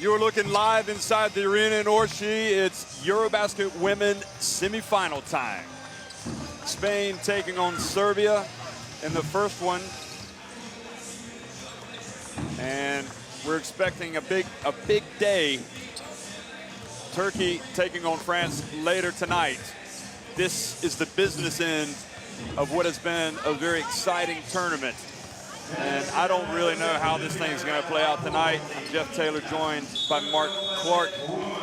You're looking live inside the arena in Orsi. It's EuroBasket women semifinal time. Spain taking on Serbia in the first one. And we're expecting a big day. Turkey taking on France later tonight. This is the business end of what has been a very exciting tournament. And I don't really know how this thing is going to play out tonight. I'm Jeff Taylor, joined by Mark Clark.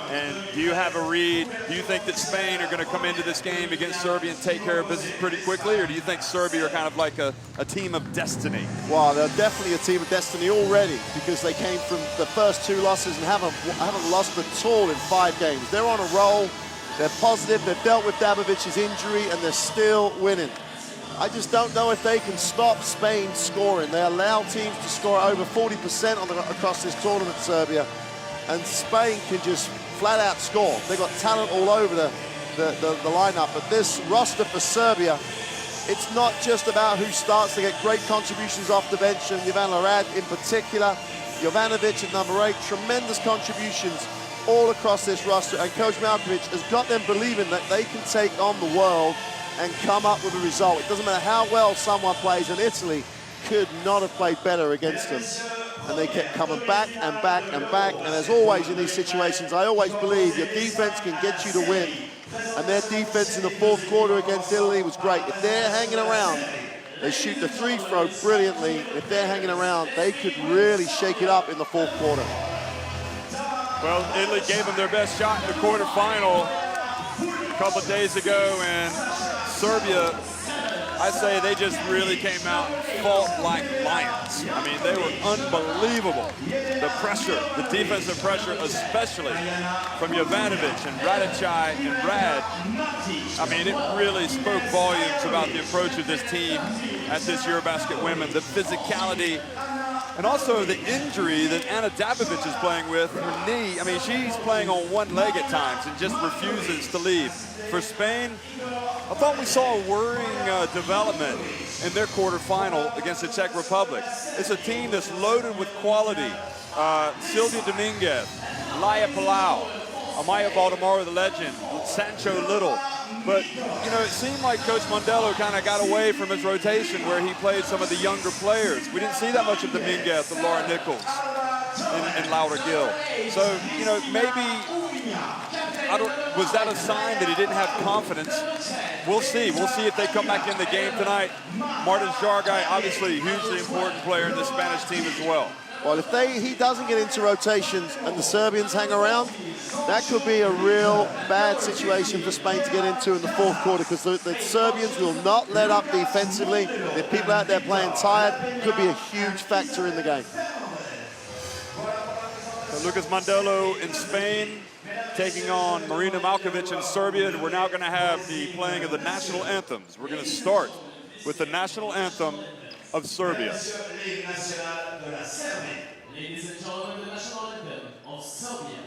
And do you have a read? Do you think that Spain are going to come into this game against Serbia and take care of business pretty quickly? Or do you think Serbia are kind of like a team of destiny? Well, they're definitely a team of destiny already, because they came from the first 2 losses and haven't lost at all in 5 games. They're on a roll. They're positive. They've dealt with Dabovic's injury, and they're still winning. I just don't know if they can stop Spain scoring. They allow teams to score over 40% across this tournament, Serbia. And Spain can just flat out score. They've got talent all over the lineup. But this roster for Serbia, it's not just about who starts. They get great contributions off the bench, and Jovan Larad in particular. Jovanovic at number 8, tremendous contributions all across this roster. And Coach Malkovic has got them believing that they can take on the world and come up with a result. It doesn't matter how well someone plays, and Italy could not have played better against them. And they kept coming back and back and back. And as always in these situations, I always believe your defense can get you to win. And their defense in the 4th quarter against Italy was great. If they're hanging around, they shoot the 3-throw brilliantly. If they're hanging around, they could really shake it up in the 4th quarter. Well, Italy gave them their best shot in the quarterfinal a couple of days ago, and Serbia, I say they just really came out and fought like lions. I mean, they were unbelievable. The pressure, the defensive pressure, especially from Jovanovic and Radicaj and Rad. I mean, it really spoke volumes about the approach of this team at this EuroBasket women, the physicality, and also the injury that Ana Dabovic is playing with, her knee. I mean, she's playing on one leg at times and just refuses to leave. For Spain, I thought we saw a worrying development in their quarterfinal against the Czech Republic. It's a team that's loaded with quality. Silvia Dominguez, Laia Palau, Amaya Valdemar, the legend, Sancho Little. But, you know, it seemed like Coach Mondello kind of got away from his rotation where he played some of the younger players. We didn't see that much of Dominguez and Laura Nichols and Laura Gill. So, you know, maybe, was that a sign that he didn't have confidence? We'll see. We'll see if they come back in the game tonight. Martin Jargai, obviously a hugely important player in the Spanish team as well. Well, if he doesn't get into rotations and the Serbians hang around, that could be a real bad situation for Spain to get into in the 4th quarter, because the Serbians will not let up defensively. If people out there playing tired, could be a huge factor in the game. So Lucas Mondello in Spain taking on Marina Malkovic in Serbia, and we're now going to have the playing of the national anthems. We're going to start with the national anthem of Serbia. Ladies and gentlemen, the national anthem of Serbia.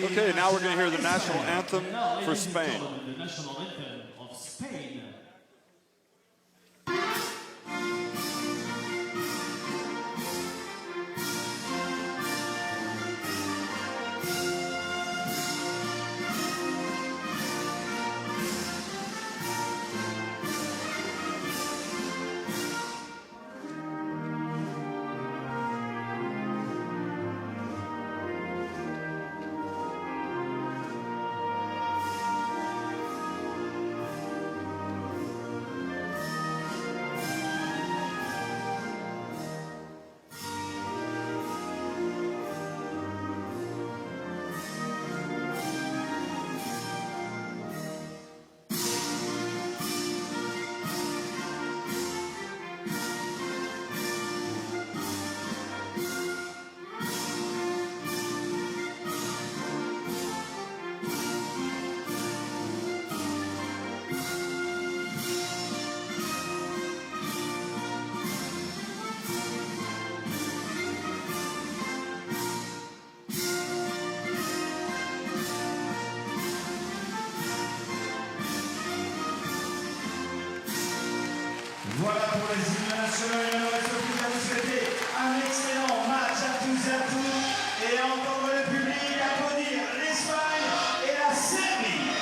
Okay, now we're going to hear the national anthem for Spain. The national anthem of Spain. les hymnes nationaux, il ne reste plus qu'à vous souhaiter un excellent match à tous et à toutes et entendre le public applaudir l'Espagne et la Serbie.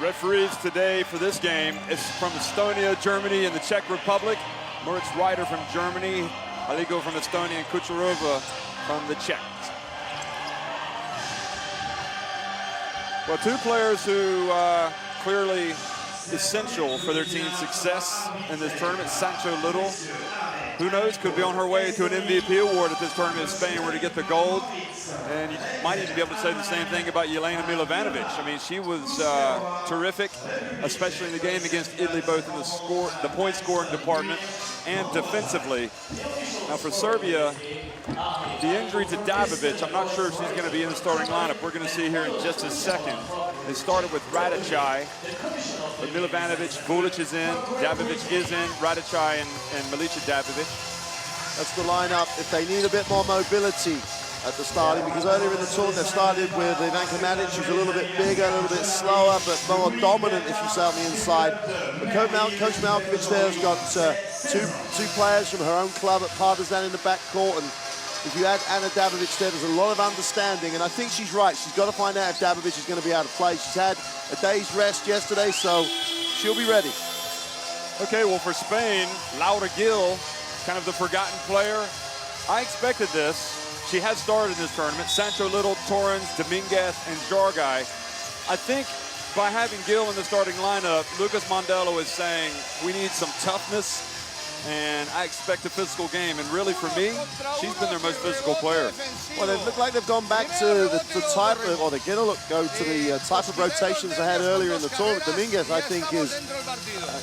Referees today for this game is from Estonia, Germany, and the Czech Republic. Moritz Reiter from Germany, Aligo from Estonia, and Kucherova from the Czech. Well, two players who clearly essential for their team's success in this tournament. Sancho Little, who knows, could be on her way to an MVP award at this tournament if Spain were to get the gold. And you might even be able to say the same thing about Jelena Milovanovic. I mean, she was terrific, especially in the game against Italy, both in the point scoring department and defensively. Now for Serbia, the injury to Dabovic, I'm not sure if she's going to be in the starting lineup. We're going to see here in just a second. They started with Radicaj, but Milovanovic, Vulic is in, Dabovic is in, Radicaj and Milica Dabovic. That's the lineup if they need a bit more mobility at the starting, because earlier in the tournament they started with Ivanka Matic, who's a little bit bigger, a little bit slower, but more dominant if you say on the inside. But Coach Malkovic there has got two players from her own club at Partizan in the backcourt, and if you add Ana Dabovic there, there's a lot of understanding, and I think she's right. She's got to find out if Dabovic is going to be out of play. She's had a day's rest yesterday, so she'll be ready. Okay, well for Spain, Laura Gil, kind of the forgotten player. I expected this. She has started in this tournament. Sancho Little, Torrens, Dominguez, and Jargai. I think by having Gil in the starting lineup, Lucas Mondelo is saying we need some toughness, and I expect a physical game. And really, for me, she's been their most physical player. Well, they look like they've gone back to the type of, or they're going to go to the type of rotations they had earlier in the tournament. Dominguez, I think, is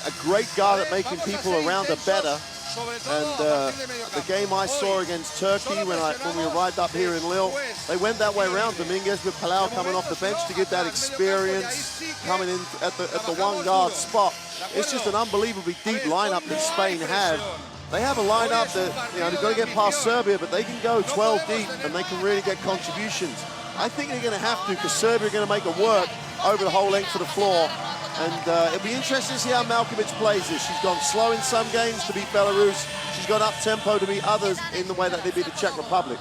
a great guard at making people around her better. And the game I saw against Turkey when we arrived up here in Lille, they went that way around. Dominguez with Palau coming off the bench to get that experience, coming in at the one guard spot. It's just an unbelievably deep lineup that Spain have. They have a lineup that, you know, they've got to get past Serbia, but they can go 12 deep and they can really get contributions. I think they're going to have to, because Serbia are going to make it work over the whole length of the floor. And it'll be interesting to see how Malkovic plays this. She's gone slow in some games to beat Belarus. She's gone up tempo to beat others in the way that they beat the Czech Republic.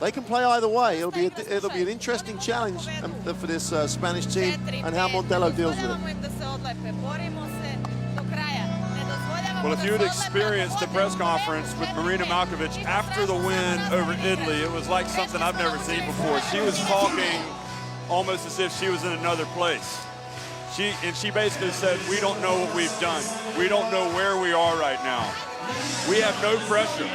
They can play either way. It'll be an interesting challenge for this Spanish team and how Mondelo deals with it. Well, if you had experienced the press conference with Marina Malkovic after the win over Italy, it was like something I've never seen before. She was talking almost as if she was in another place. She basically said, we don't know what we've done. We don't know where we are right now. We have no pressure.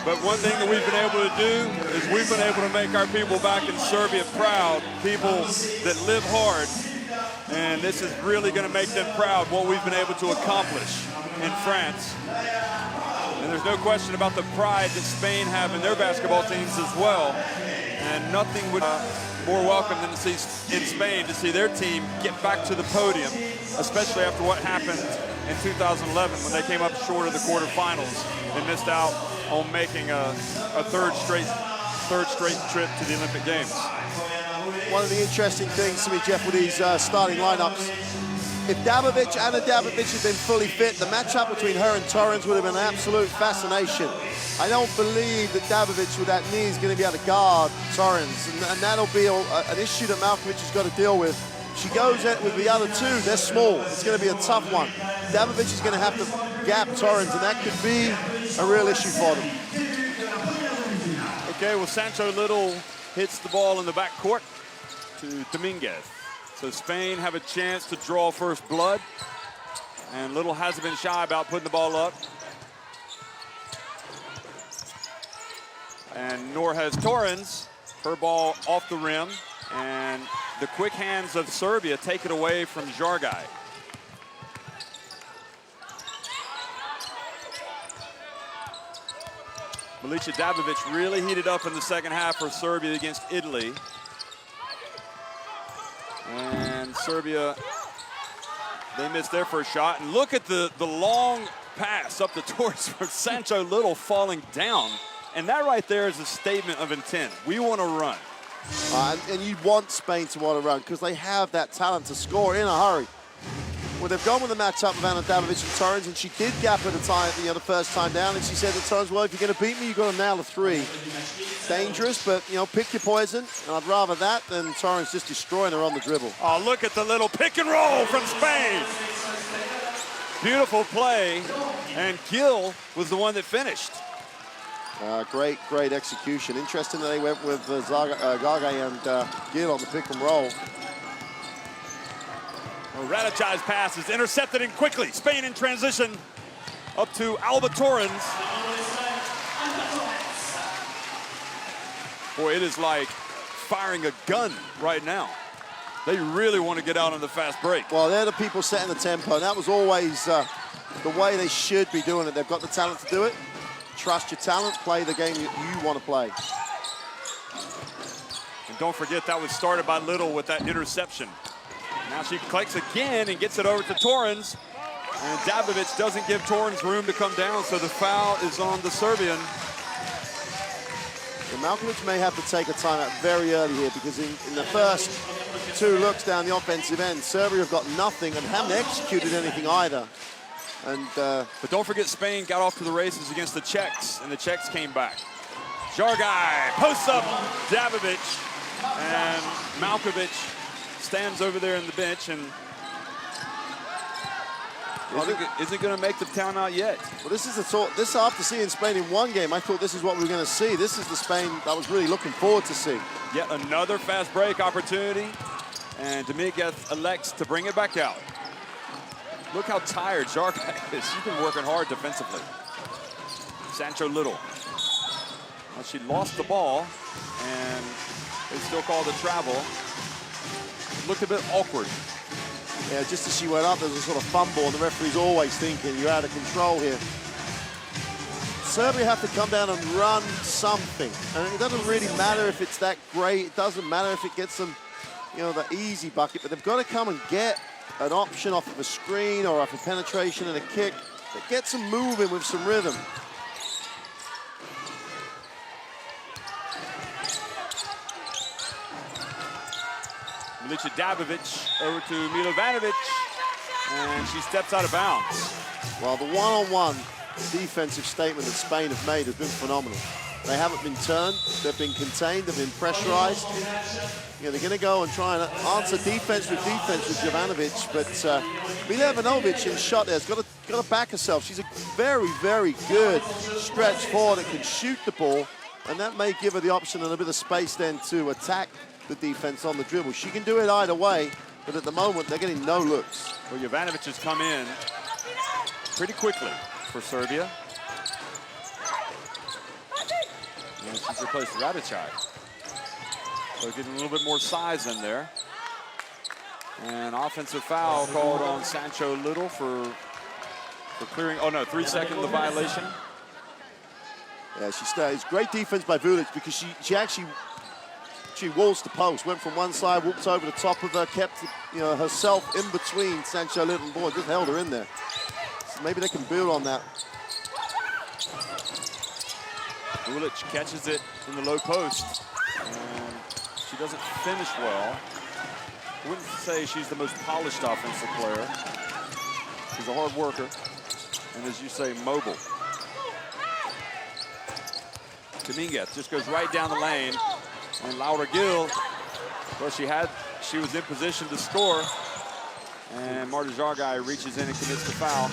But one thing that we've been able to do is we've been able to make our people back in Serbia proud, people that live hard. And this is really going to make them proud, what we've been able to accomplish in France. And there's no question about the pride that Spain have in their basketball teams as well. And nothing would more welcome than to see in Spain to see their team get back to the podium, especially after what happened in 2011 when they came up short of the quarterfinals and missed out on making a third straight trip to the Olympic Games. One of the interesting things to me, Jeff, with these starting lineups, if Dabovic, Ana Dabovic had been fully fit, the matchup between her and Torrens would have been an absolute fascination. I don't believe that Dabovic with that knee is going to be able to guard Torrens, and that'll be an issue that Malkovic has got to deal with. She goes at with the other two, they're small. It's going to be a tough one. Dabovic is going to have to gap Torrens, and that could be a real issue for them. Okay, well, Sancho Little hits the ball in the backcourt to Dominguez. So Spain have a chance to draw first blood, and Little hasn't been shy about putting the ball up. And nor has Torrens. Her ball off the rim, and the quick hands of Serbia take it away from Jargai. Milica Dabovic really heated up in the second half for Serbia against Italy. And Serbia, they missed their first shot. And look at the long pass up the Torres for Sancho Little falling down. And that right there is a statement of intent. We want to run. And you want Spain to want to run because they have that talent to score in a hurry. Well, they've gone with the matchup with Ana Dabovic and Torrens, and she did gap at the time, the first time down, and she said to Torrens, well, if you're going to beat me, you've got to nail a three. Dangerous, but, you know, pick your poison, and I'd rather that than Torrens just destroying her on the dribble. Oh, look at the little pick and roll from Spain. Beautiful play, and Gil was the one that finished. Great execution. Interesting that they went with Gage and Gil on the pick and roll. Radicai's pass is intercepted and quickly. Spain in transition up to Alba Torrens. Boy, it is like firing a gun right now. They really want to get out on the fast break. Well, they're the people setting the tempo. That was always the way they should be doing it. They've got the talent to do it. Trust your talent, play the game you want to play. And don't forget that was started by Little with that interception. Now she collects again and gets it over to Torrens. And Dabovic doesn't give Torrens room to come down, so the foul is on the Serbian. Well, Malkovic may have to take a timeout very early here because in the first two looks down the offensive end, Serbia have got nothing and haven't executed anything either. And but don't forget Spain got off to the races against the Czechs, and the Czechs came back. Jargai posts up Dabovic, and Malkovic stands over there in the bench and isn't going to make the timeout yet. Well, this is this after seeing Spain in one game, I thought this is what we were going to see. This is the Spain I was really looking forward to see. Yet another fast break opportunity, and Dominguez elects to bring it back out. Look how tired Jargai is. She's been working hard defensively. Sancho Little. Well, she lost the ball, and they still called a travel. It looked a bit awkward. Yeah, just as she went up, there was a sort of fumble, and the referee's always thinking, you're out of control here. Serbia have to come down and run something. And it doesn't really matter if it's that great. It doesn't matter if it gets them, you know, the easy bucket, but they've got to come and get an option off of a screen or off a penetration and a kick that gets them moving with some rhythm. Milica Dabovic over to Milovanovic, and she steps out of bounds. Well, the one-on-one defensive statement that Spain have made has been phenomenal. They haven't been turned, they've been contained, they've been pressurized. You know, they're going to go and try and answer defense with Jovanovic, but Milovanovic in shot there has got to back herself. She's a very, very good stretch forward that can shoot the ball, and that may give her the option and a bit of space then to attack the defense on the dribble. She can do it either way, but at the moment they're getting no looks. Well, Jovanovic has come in pretty quickly for Serbia. And she's replaced Radicai. So getting a little bit more size in there. And offensive foul called on Sancho Little for clearing, 3 seconds of the violation. Yeah, she stays. Great defense by Vulic because she actually waltzed the post, went from one side, walked over the top of her, kept herself in between Sancho Little and boy, just held her in there. So maybe they can build on that. Vulic catches it in the low post, and she doesn't finish well. I wouldn't say she's the most polished offensive player. She's a hard worker, and as you say, mobile. Dominguez just goes right down the lane, and Laura Gil, well, she was in position to score, and Marta Jargai reaches in and commits the foul.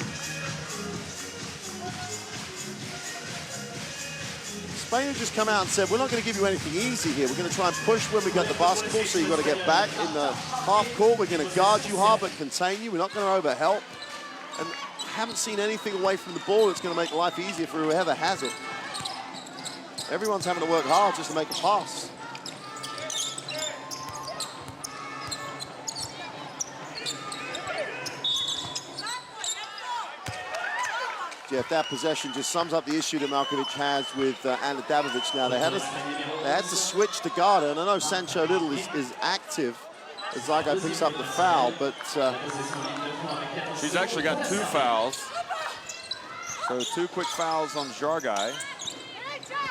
Spain have just come out and said, we're not going to give you anything easy here. We're going to try and push when we got the basketball, so you've got to get back in the half court. We're going to guard you hard but contain you. We're not going to overhelp. And haven't seen anything away from the ball that's going to make life easier for whoever has it. Everyone's having to work hard just to make a pass. Jeff, that possession just sums up the issue that Malkovic has with Ana Dabovic now. They had to switch to guard her, and I know Sancho Little is active as Zagai picks up the foul, but... she's actually got 2 fouls. So 2 quick fouls on Jargai.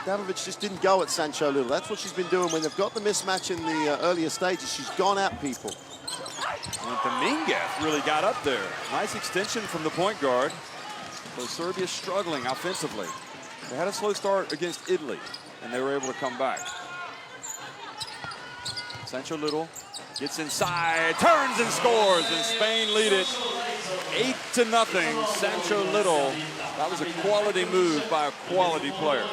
Dabovic just didn't go at Sancho Little. That's what she's been doing when they've got the mismatch in the earlier stages. She's gone at people. And Dominguez really got up there. Nice extension from the point guard. So Serbia's struggling offensively. They had a slow start against Italy, and they were able to come back. Sancho Little gets inside, turns and scores, and Spain lead it 8-0. Sancho Little, that was a quality move by a quality player.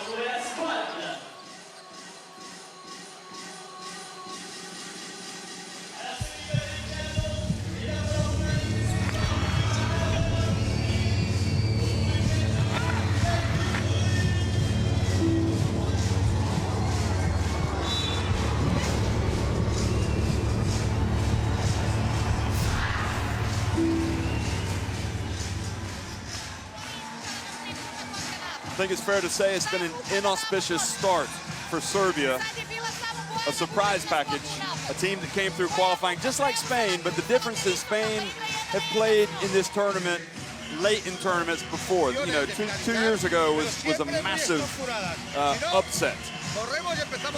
I think it's fair to say it's been an inauspicious start for Serbia. A surprise package, a team that came through qualifying just like Spain, but the difference is Spain have played in this tournament late in tournaments before. You know, two years ago was a massive upset.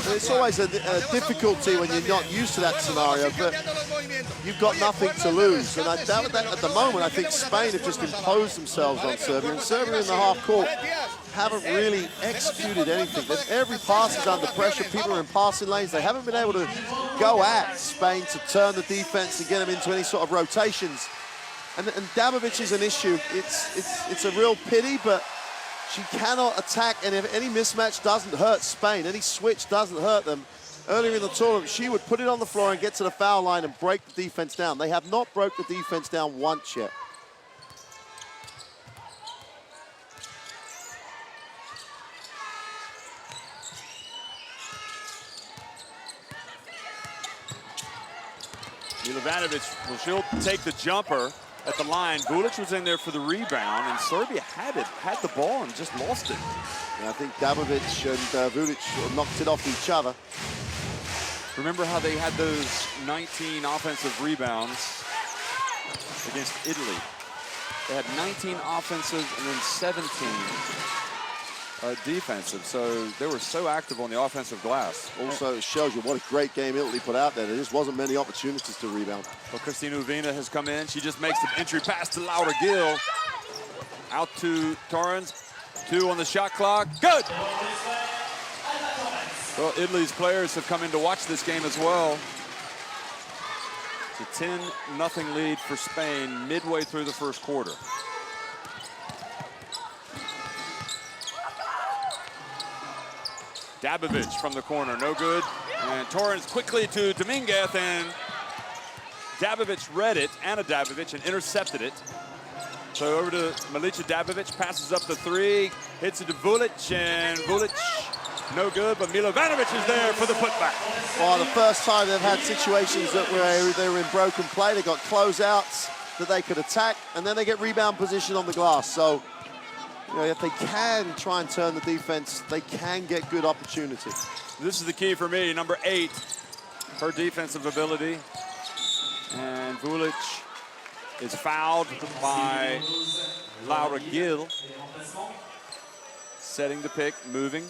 It's always a difficulty when you're not used to that scenario, but you've got nothing to lose. And at the moment, I think Spain have just imposed themselves on Serbia. And Serbia in the half court haven't really executed anything. Every pass is under pressure. People are in passing lanes. They haven't been able to go at Spain to turn the defense and get them into any sort of rotations. And Dabovic is an issue. It's a real pity, but she cannot attack, and if any mismatch doesn't hurt Spain, any switch doesn't hurt them, earlier in the tournament, she would put it on the floor and get to the foul line and break the defense down. They have not broke the defense down once yet. Milovanovic, well, she'll take the jumper at the line. Vulic was in there for the rebound, and Serbia had the ball and just lost it. Yeah, I think Dabovic and Vulic knocked it off each other. Remember how they had those 19 offensive rebounds against Italy? They had 19 offensive and then 17 defensive. So they were so active on the offensive glass. Also, it shows you what a great game Italy put out there. There just wasn't many opportunities to rebound. Well, Cristina Uvina has come in. She just makes the entry pass to Laura Gil. Out to Torrens. 2 on the shot clock. Good! Well, Italy's players have come in to watch this game as well. It's a 10-0 lead for Spain midway through the first quarter. Dabovic from the corner, no good. And Torrens quickly to Dominguez, and Dabovic read it, Ana Dabovic, and intercepted it. So over to Milica Dabovic, passes up the 3, hits it to Vulic, and Vulic, no good, but Milovanovic is there for the putback. Well, the first time they've had situations that they were in broken play, they got closeouts that they could attack, and then they get rebound position on the glass. So, you know, if they can try and turn the defense, they can get good opportunity. This is the key for me, number 8, her defensive ability. And Vulic is fouled by Laura Gil. Setting the pick, moving.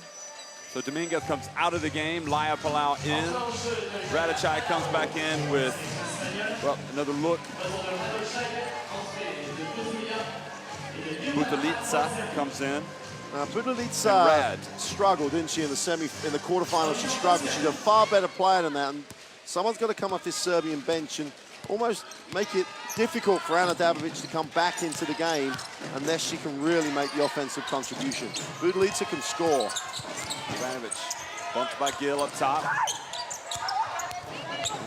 So Dominguez comes out of the game, Laya Palau in. Radicai comes back in with, well, another look. Butalica comes in. Butalica struggled, didn't she, in the quarterfinals? She struggled. She's a far better player than that. And someone's got to come off this Serbian bench and almost make it difficult for Ana Dabovic to come back into the game unless she can really make the offensive contribution. Butalica can score. Ivanovic bumped by Gil up top.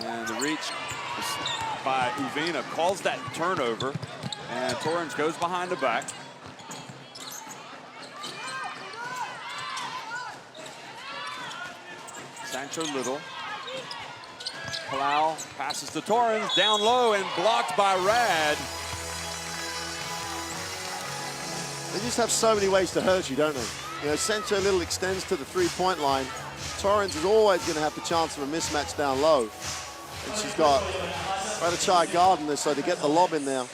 And the reach by Uvina calls that turnover. And Torrens goes behind the back. Sancho Little. Palau passes to Torrens, down low and blocked by Rad. They just have so many ways to hurt you, don't they? You know, Sancho Little extends to the three-point line. Torrens is always going to have the chance of a mismatch down low. And she's got Radicai guarding this, so to get the lob in there.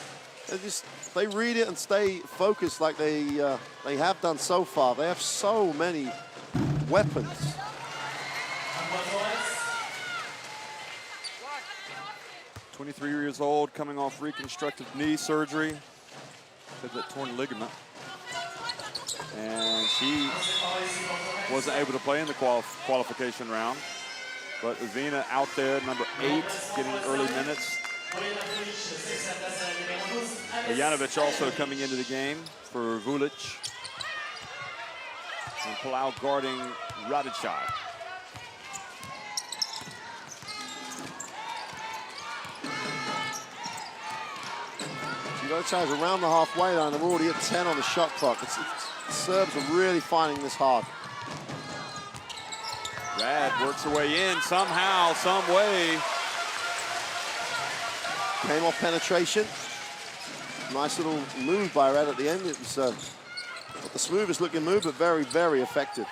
they read it and stay focused like they have done so far. They have so many weapons. 23 years old, coming off reconstructive knee surgery. Had that torn ligament. And she wasn't able to play in the qualification round. But Uvina out there, number 8, getting early minutes. Janovic also coming into the game for Vulic. And Palau guarding Radicaj. Radicaj is around the halfway line. They're already at 10 on the shot clock. Serbs are really finding this hard. Rad works her way in somehow, some way. Came off penetration. Nice little move by Rad at the end. It was not the smoothest looking move, but very, very effective.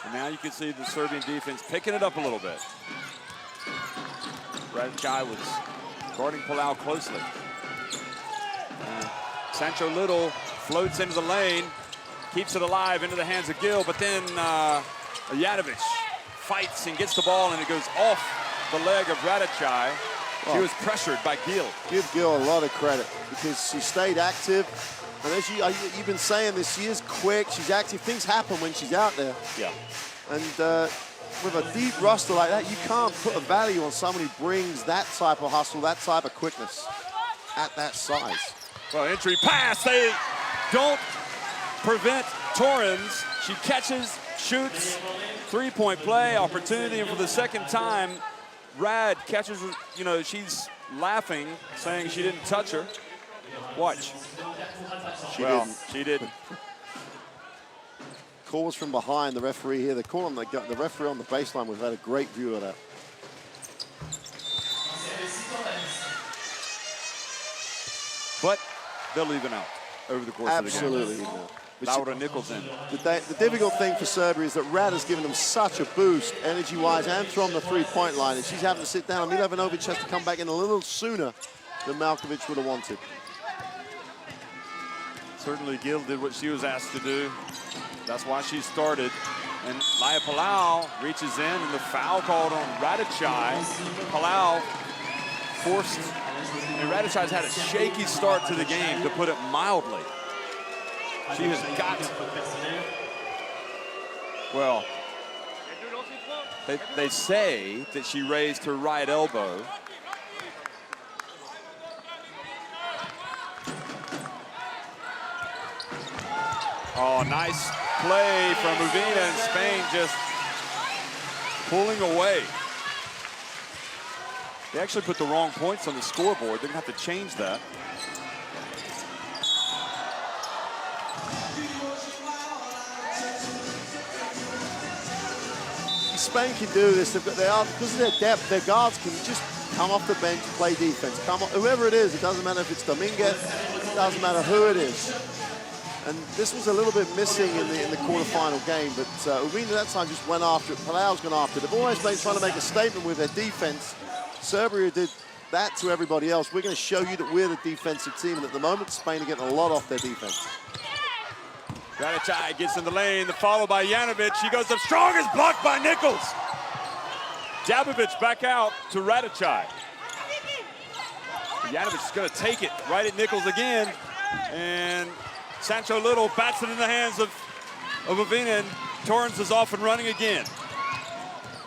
And now you can see the Serbian defense picking it up a little bit. Radicaj was guarding Palau closely. And Sancho Little floats into the lane, keeps it alive into the hands of Gil, but then Janovic fights and gets the ball, and it goes off the leg of Radicaj. She was pressured by Gil. Give Gil a lot of credit because she stayed active. And as you've been saying this, she is quick, she's active. Things happen when she's out there. Yeah. And with a deep roster like that, you can't put a value on someone who brings that type of hustle, that type of quickness at that size. Well, entry pass, they don't prevent Torrens. She catches, shoots, three-point play, opportunity, and for the second time, Rad catches, you know, she's laughing, saying she didn't touch her. Watch. She didn't. Call was from behind the referee here. They call him the referee on the baseline. We've had a great view of that. But they'll even out over the course of the game. Absolutely even out. Laura Nicholson. The difficult thing for Serbia is that Rad has given them such a boost energy-wise and from the three-point line, and she's having to sit down. Milevinovic has to come back in a little sooner than Malkovic would have wanted. Certainly Gil did what she was asked to do. That's why she started. And Laia Palau reaches in, and the foul called on Radicaj. Palau forced, and Radicaj's had a shaky start to the game, to put it mildly. She has got, well, they say that she raised her right elbow. Oh, nice play from Uvina, and Spain just pulling away. They actually put the wrong points on the scoreboard. They're gonna have to change that. Spain can do this. Because of their depth, their guards can just come off the bench, play defense. Come on, whoever it is, it doesn't matter if it's Dominguez, it doesn't matter who it is. And this was a little bit missing in the quarterfinal game, but Uvina that time just went after it. Palau's gone after it. They've always been trying to make a statement with their defense. Serbia did that to everybody else. We're going to show you that we're the defensive team, and at the moment, Spain are getting a lot off their defense. Radicaj gets in the lane, the follow by Janovic. He goes up strong, is blocked by Nichols. Jabovic back out to Radicaj. Janovic is going to take it right at Nichols again, and Sancho Little bats it in the hands of Uvina, and Torrens is off and running again.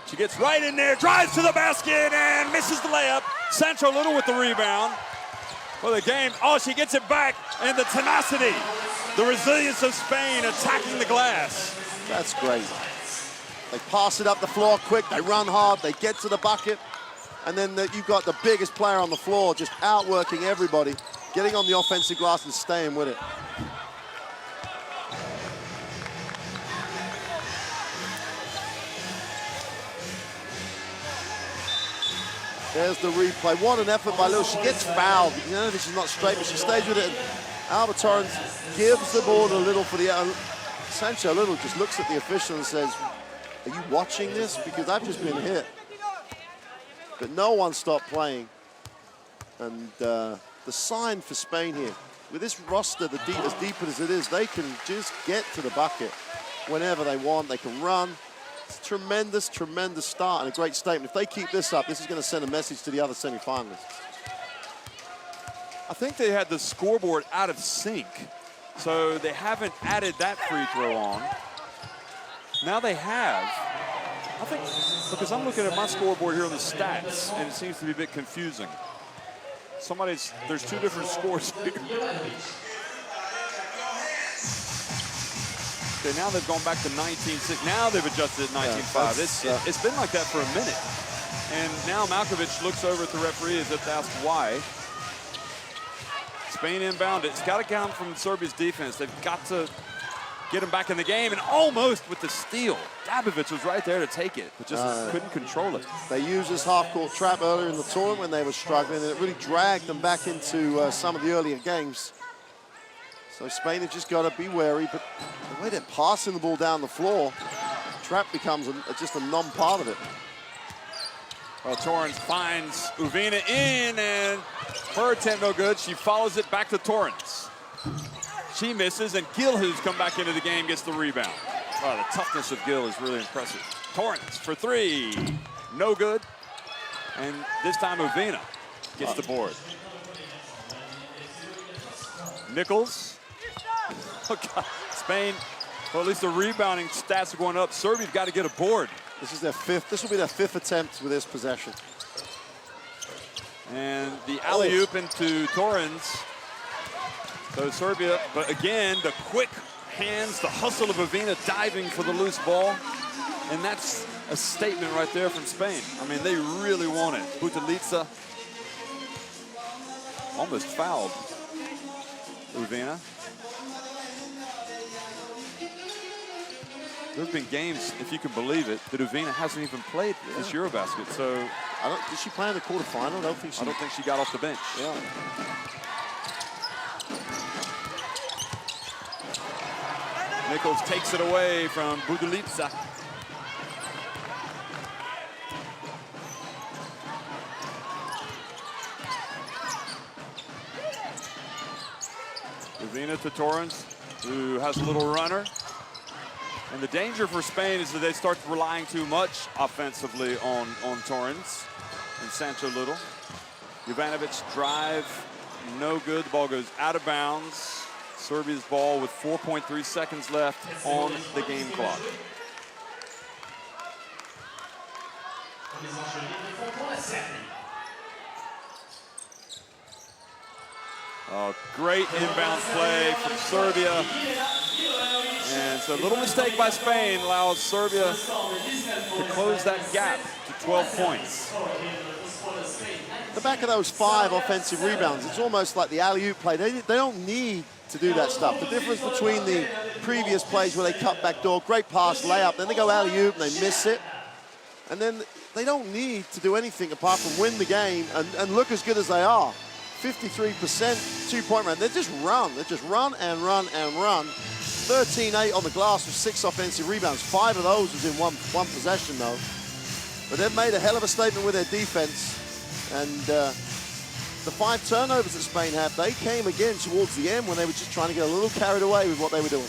She gets right in there, drives to the basket, and misses the layup. Sancho Little with the rebound for the game. Oh, she gets it back, and the tenacity, the resilience of Spain attacking the glass. That's great. They pass it up the floor quick, they run hard, they get to the bucket, and then you've got the biggest player on the floor just outworking everybody, getting on the offensive glass and staying with it. There's the replay. What an effort by Little. She gets fouled. You know, this is not straight, but she stays with it. And Alba Torrens gives the ball to Little for the... Sancho Little just looks at the official and says, are you watching this? Because I've just been hit. But no one stopped playing. And the sign for Spain here. With this roster, as deep as it is, they can just get to the bucket whenever they want. They can run. It's a tremendous, tremendous start and a great statement. If they keep this up, this is going to send a message to the other semifinalists. I think they had the scoreboard out of sync, so they haven't added that free throw on. Now they have. I think, because I'm looking at my scoreboard here on the stats, and it seems to be a bit confusing. There's two different scores here. Okay, now they've gone back to 19-6. Now they've adjusted at 19-5. It's been like that for a minute. And now Malkovich looks over at the referee as if to ask why. Spain inbound. It's got to come from Serbia's defense. They've got to get him back in the game, and almost with the steal. Dabovic was right there to take it, but just couldn't control it. They used this half-court trap earlier in the tournament when they were struggling, and it really dragged them back into some of the earlier games. So Spain have just got to be wary, but the way they're passing the ball down the floor, trap becomes just a non-part of it. Well, Torrens finds Uvina in, and her attempt no good. She follows it back to Torrens. She misses, and Gill, who's come back into the game, gets the rebound. Oh, the toughness of Gill is really impressive. Torrens for three, no good. And this time Uvina gets the board. Nichols. Oh, God. Spain, well, at least the rebounding stats are going up. Serbia's got to get a board. This is their fifth. This will be their fifth attempt with this possession. And the alley-oop into Torrens. So Serbia, but again, the quick hands, the hustle of Uvina diving for the loose ball. And that's a statement right there from Spain. I mean, they really want it. Butalica almost fouled Uvina. There's been games, if you can believe it, that Uvina hasn't even played this EuroBasket. So did she play in the quarterfinal? I don't think she got off the bench. Yeah. Nichols takes it away from Butalica. Uvina to Torrens, who has a little runner. And the danger for Spain is that they start relying too much offensively on Torrens and Sancho Little. Jovanovic drive, no good. The ball goes out of bounds. Serbia's ball with 4.3 seconds left on the game clock. Oh, great inbound play from Serbia. And so a little mistake by Spain allows Serbia to close that gap to 12 points. The back of those 5 offensive rebounds, it's almost like the alley-oop play. They don't need to do that stuff. The difference between the previous plays where they cut back door, great pass, layup, then they go alley-oop and they miss it. And then they don't need to do anything apart from win the game and look as good as they are. 53% two-point run. They just run. They just run and run and run. 13-8 on the glass with 6 offensive rebounds. 5 of those was in one possession, though. But they've made a hell of a statement with their defense. And the 5 turnovers that Spain have, they came again towards the end when they were just trying to get a little carried away with what they were doing.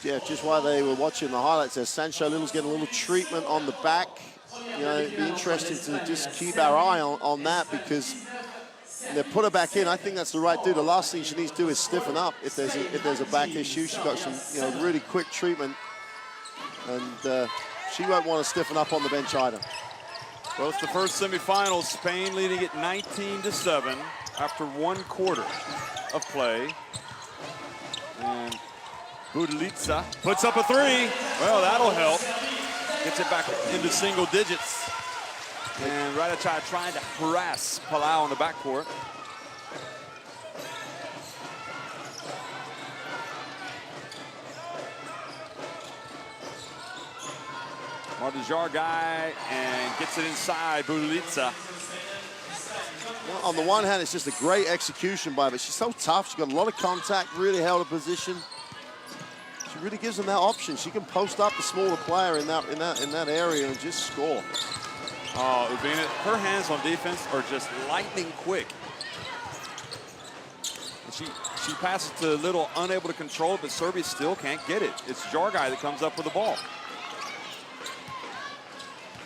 Yeah, just while they were watching the highlights there, Sancho Little's getting a little treatment on the back. You know, it'd be interesting to just keep our eye on that, because they put her back in. I think that's the right do. The last thing she needs to do is stiffen up if there's a back issue. She got some, you know, really quick treatment, and she won't want to stiffen up on the bench either. Well, it's the first semifinal. Spain leading it 19-7 after 1 quarter of play. And Budelica puts up a 3. Well, that'll help. Gets it back into single digits. And Radachai trying to harass Palau in the backcourt. Martin guy and gets it inside Budelica. Well, on the one hand, it's just a great execution by her, but she's so tough. She's got a lot of contact, really held her position. She really gives them that option. She can post up the smaller player in that area and just score. Oh, Urbina, her hands on defense are just lightning quick. And she passes to Little, unable to control it, but Serbia still can't get it. It's Jargai that comes up with the ball.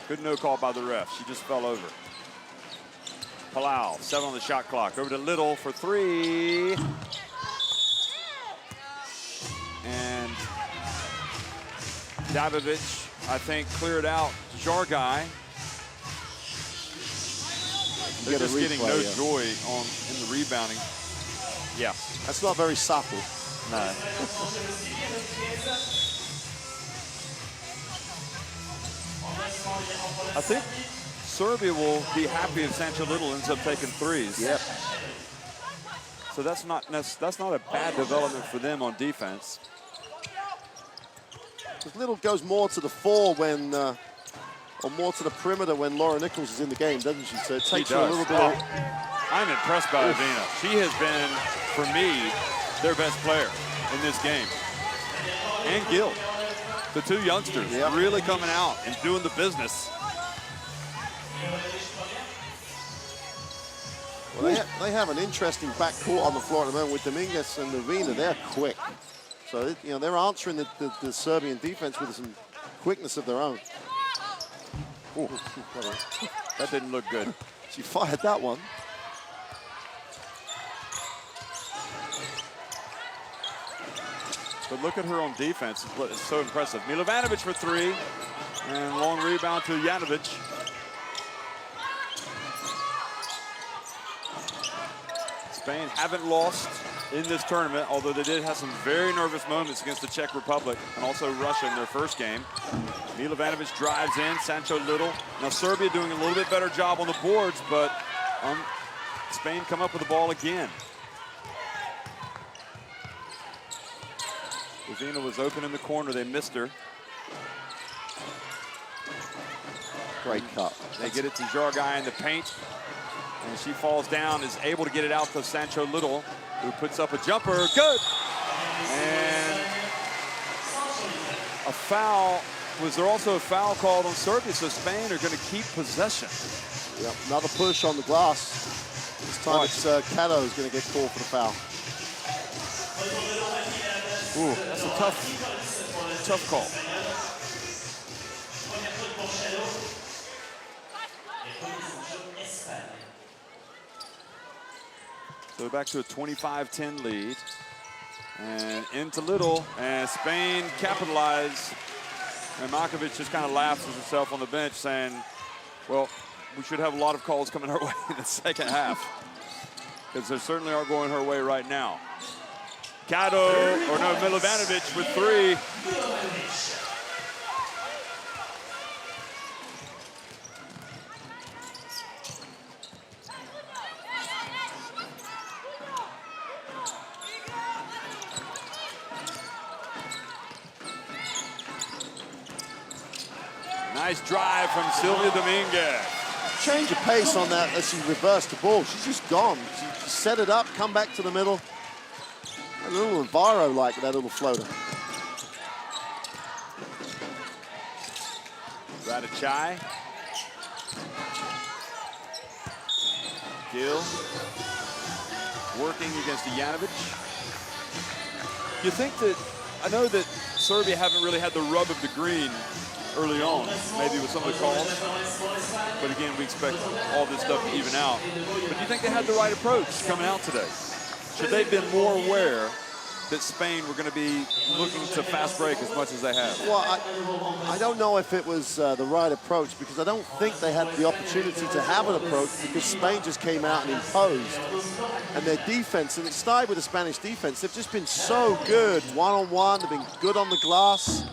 Good no call by the ref. She just fell over. Palau, 7 on the shot clock. Over to Little for 3. And Davidovic, I think, cleared out Jargai. They're just getting no joy in the rebounding. Yeah. That's not very subtle. No. I think Serbia will be happy if Sancho Little ends up taking 3s. Yep. So that's not a bad development for them on defense. Because Little goes more to the 4 when, or more to the perimeter when Laura Nichols is in the game, doesn't she? So it takes her a little bit. I'm impressed by Urbina. She has been, for me, their best player in this game. And Gill, the 2 youngsters, really coming out and doing the business. Well, they have an interesting backcourt on the floor at the moment with Dominguez and Urbina. They're quick. So, you know, they're answering the Serbian defense with some quickness of their own. Ooh, that didn't look good. She fired that one. But look at her on defense. It's so impressive. Milovanovic for 3. And long rebound to Janovic. Spain haven't lost in this tournament, although they did have some very nervous moments against the Czech Republic and also Russia in their first game. Milovanovic drives in, Sancho Little. Now Serbia doing a little bit better job on the boards, but Spain come up with the ball again. Urbina was open in the corner, they missed her. Great cut. They get it to Jargai in the paint, and she falls down, is able to get it out to Sancho Little, who puts up a jumper, good! And a foul. Was there also a foul called on Serbia? So Spain are going to keep possession. Yep, another push on the glass. This time it's Cato who's going to get called for the foul. Ooh, that's a tough call. So back to a 25-10 lead. And into Little, and Spain capitalized. And Markovic just kind of laughs at himself on the bench saying, well, we should have a lot of calls coming our way in the second half. Because they certainly are going her way right now. Milovanovic with 3. Nice drive from Silvia Dominguez. Change of pace on that as she reversed the ball. She's just gone. She set it up, come back to the middle. A little Alvaro-like, that little floater. Radachai. Gill. Working against Janovic. You think that, I know that Serbia haven't really had the rub of the green early on, maybe with some of the calls. But again, we expect all this stuff to even out. But do you think they had the right approach coming out today? Should they have been more aware that Spain were going to be looking to fast break as much as they have? Well, I don't know if it was the right approach, because I don't think they had the opportunity to have an approach, because Spain just came out and imposed. And their defense, and it started with the Spanish defense, they've just been so good one-on-one. They've been good on the glass.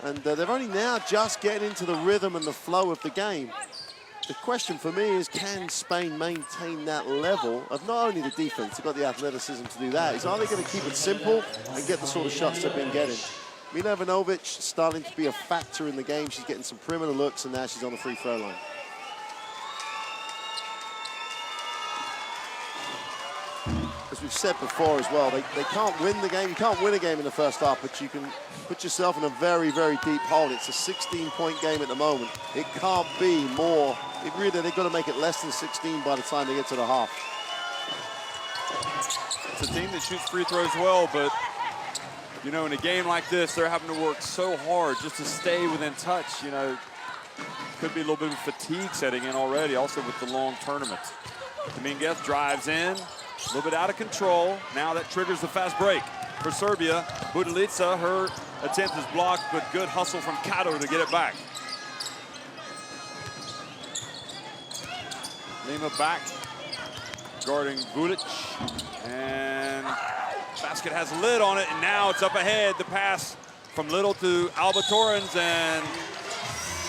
And they're only now just getting into the rhythm and the flow of the game. The question for me is, can Spain maintain that level of not only the defense, they've got the athleticism to do that, is are they going to keep it simple and get the sort of shots they've been getting? Mila Ivanovic starting to be a factor in the game. She's getting some perimeter looks, and now she's on the free throw line. As we've said before as well, they can't win the game. You can't win a game in the first half, but you can put yourself in a very, very deep hole. It's a 16-point game at the moment. It can't be more. They've got to make it less than 16 by the time they get to the half. It's a team that shoots free throws well, but you know, in a game like this, they're having to work so hard just to stay within touch. You know, could be a little bit of fatigue setting in already, also with the long tournament. Dominguez drives in, a little bit out of control. Now that triggers the fast break for Serbia. Budelica, her attempt is blocked, but good hustle from Kato to get it back. Lima back, guarding Vulic, and basket has a lid on it, and now it's up ahead. The pass from Little to Alba Torrens, and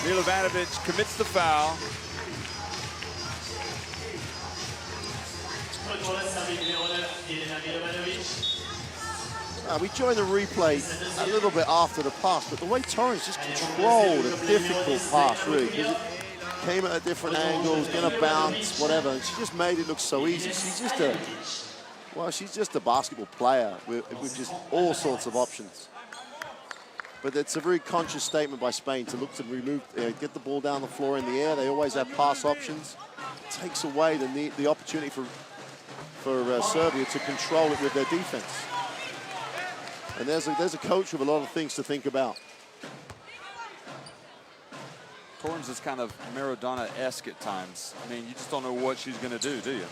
Milovanovic commits the foul. We joined the replay a little bit after the pass, but the way Torrens just controlled a difficult pass, really, because it came at a different angle, was going to bounce, whatever, and she just made it look so easy. She's just a basketball player with just all sorts of options. But it's a very conscious statement by Spain to look to remove, get the ball down the floor in the air. They always have pass options. It takes away the opportunity for Serbia to control it with their defense. And there's a coach with a lot of things to think about. Torrens is kind of Maradona-esque at times. I mean, you just don't know what she's going to do you?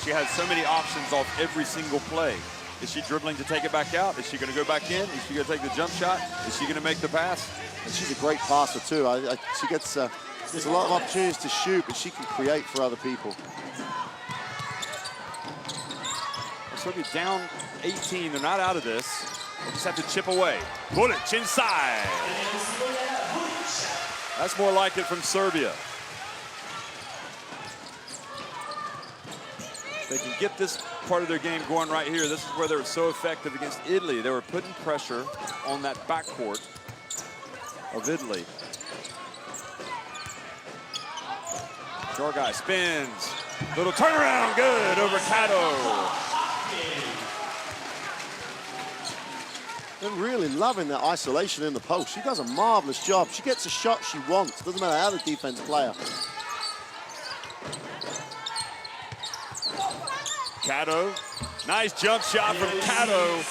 She has so many options off every single play. Is she dribbling to take it back out? Is she going to go back in? Is she going to take the jump shot? Is she going to make the pass? And she's a great passer too. She gets there's a lot of opportunities to shoot, but she can create for other people. Serbia down 18. They're not out of this. They just have to chip away. Vulic inside. That's more like it from Serbia. They can get this part of their game going right here. This is where they were so effective against Italy. They were putting pressure on that backcourt of Italy. Jorgai spins. Little turnaround, good over Kato. They're really loving that isolation in the post. She does a marvelous job. She gets a shot she wants. Doesn't matter how the defense player. Kato, nice jump shot from Kato.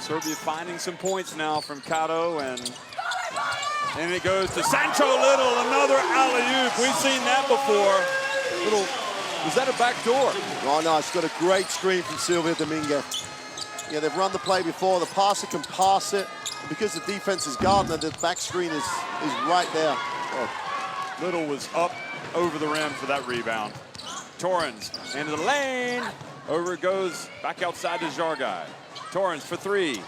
Serbia finding some points now from Kato, and it goes to Sancho Little, another alley-oop. We've seen that before. Little, was that a back door? Oh no, she's got a great screen from Silvia Dominguez. Yeah, they've run the play before. The passer can pass it. And because the defense is guarding, the back screen is right there. Oh, Little was up over the rim for that rebound. Torrens into the lane. Over it goes, back outside to Jorgai. Torrens for three.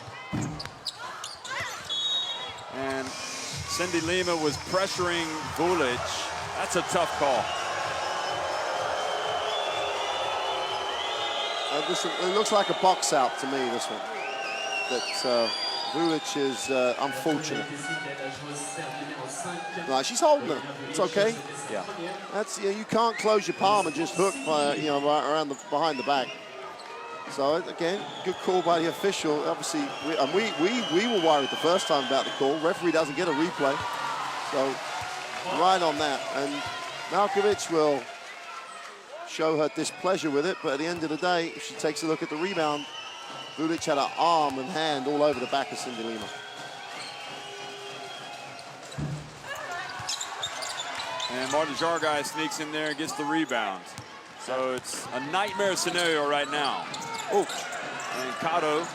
And Cindy Lima was pressuring Vulic. That's a tough call. It looks like a box out to me, this one. That Vulic is unfortunate. No, she's holding it. It's okay. Yeah. That's you can't close your palm and just hook right around behind the back. So again, good call by the official. Obviously, we were worried the first time about the call. Referee doesn't get a replay, so right on that. And Malkovic will show her displeasure with it, but at the end of the day, if she takes a look at the rebound, Vulic had her arm and hand all over the back of Cindy Lima. And Marta Jargai sneaks in there and gets the rebound. So it's a nightmare scenario right now. Oh, and Kato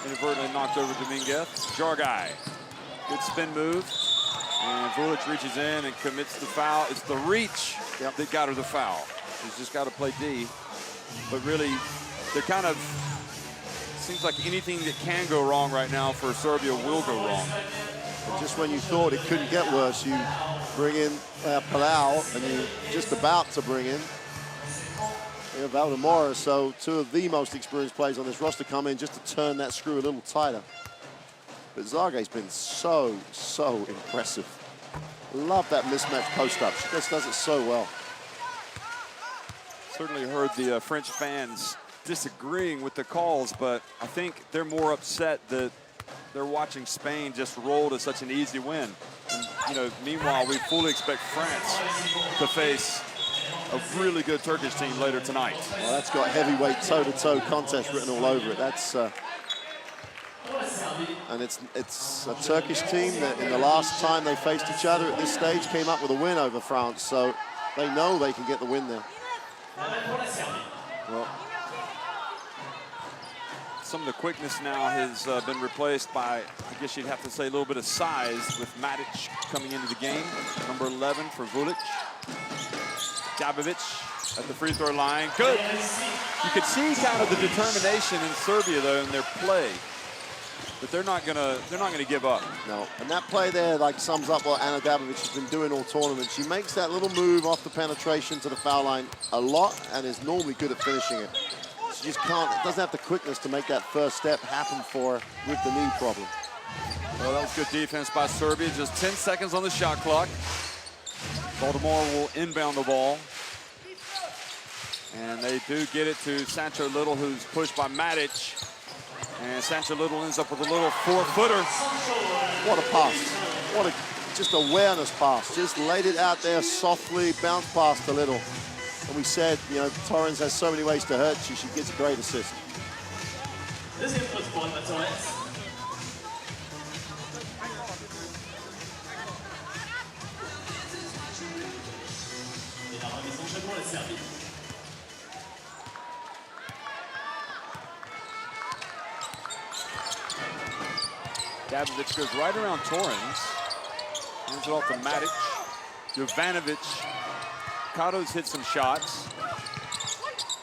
inadvertently knocked over Dominguez. Jargai, good spin move. And Vulic reaches in and commits the foul. It's the reach that got her the foul. She's just got to play D. But really, they're kind of, seems like anything that can go wrong right now for Serbia will go wrong. And just when you thought it couldn't get worse, you bring in Palau, and you're just about to bring in Valdemora. So two of the most experienced players on this roster come in just to turn that screw a little tighter. But Zaga's been so impressive. Love that mismatch post-up. She just does it so well. Certainly heard the French fans disagreeing with the calls, but I think they're more upset that they're watching Spain just roll to such an easy win. And, you know, meanwhile, we fully expect France to face a really good Turkish team later tonight. Well, that's got heavyweight toe-to-toe contest written all over it. That's and it's a Turkish team that in the last time they faced each other at this stage came up with a win over France, so they know they can get the win there. Well, some of the quickness now has been replaced by, I guess you'd have to say, a little bit of size with Matic coming into the game. Number 11 for Vulic. Dabovic at the free throw line. Good. You could see kind of the determination in Serbia though in their play, but they're not gonna give up. No, and that play there like sums up what Ana Dabovic has been doing all tournament. She makes that little move off the penetration to the foul line a lot and is normally good at finishing it. She just doesn't have the quickness to make that first step happen for her with the knee problem. Well, that was good defense by Serbia. Just 10 seconds on the shot clock. Baltimore will inbound the ball. And they do get it to Sancho Little, who's pushed by Matic. And Sancho Little ends up with a little 4-footer. What a pass. What a just awareness pass. Just laid it out there softly, bounced past a Little. And we said, you know, Torrens has so many ways to hurt you. She gets a great assist. Deuxième faute pour Alba Torres. Et la remise en jeu pour la Serbie. Dabovic goes right around Torrens. Hands it off to Matic. Jovanovic. Kato's hit some shots.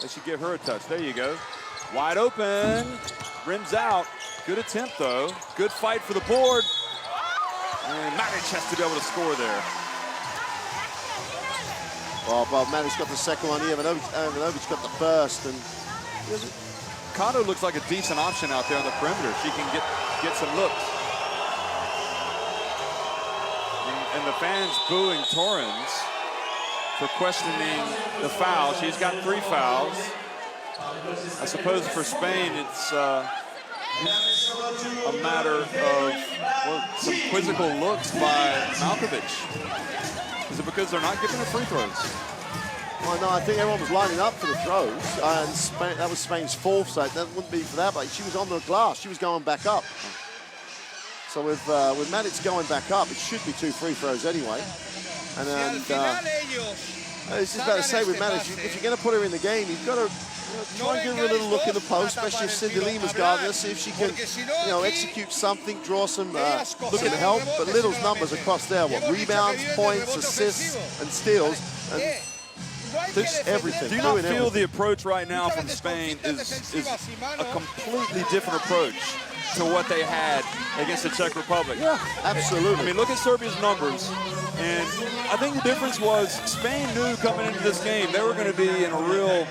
They should give her a touch. There you go. Wide open. Rims out. Good attempt, though. Good fight for the board. And Matic has to be able to score there. Well, Matic's got the second one. Ivanovic got the first. And Kato looks like a decent option out there on the perimeter. She can get some looks. And the fans booing Torrens for questioning the foul. She's got 3 fouls. I suppose for Spain, it's a matter of some quizzical looks by Malkovic. Is it because they're not giving her free throws? Well, no, I think everyone was lining up for the throws. And Spain, that was Spain's fourth, so that wouldn't be for that, but she was on the glass. She was going back up. So with Matic going back up, it should be 2 free throws anyway. And I was just about to say with Matic, if you're going to put her in the game, you've got to try and give her a little look in the post, especially if Cindy Lima's guarding her, see if she can, execute something, draw some, look at help. But Little's numbers across there, rebounds, points, assists, and steals. And everything. Do you not feel the approach right now from Spain is a completely different approach to what they had against the Czech Republic? Yeah, absolutely. I mean, look at Serbia's numbers, and I think the difference was Spain knew coming into this game they were going to be in a real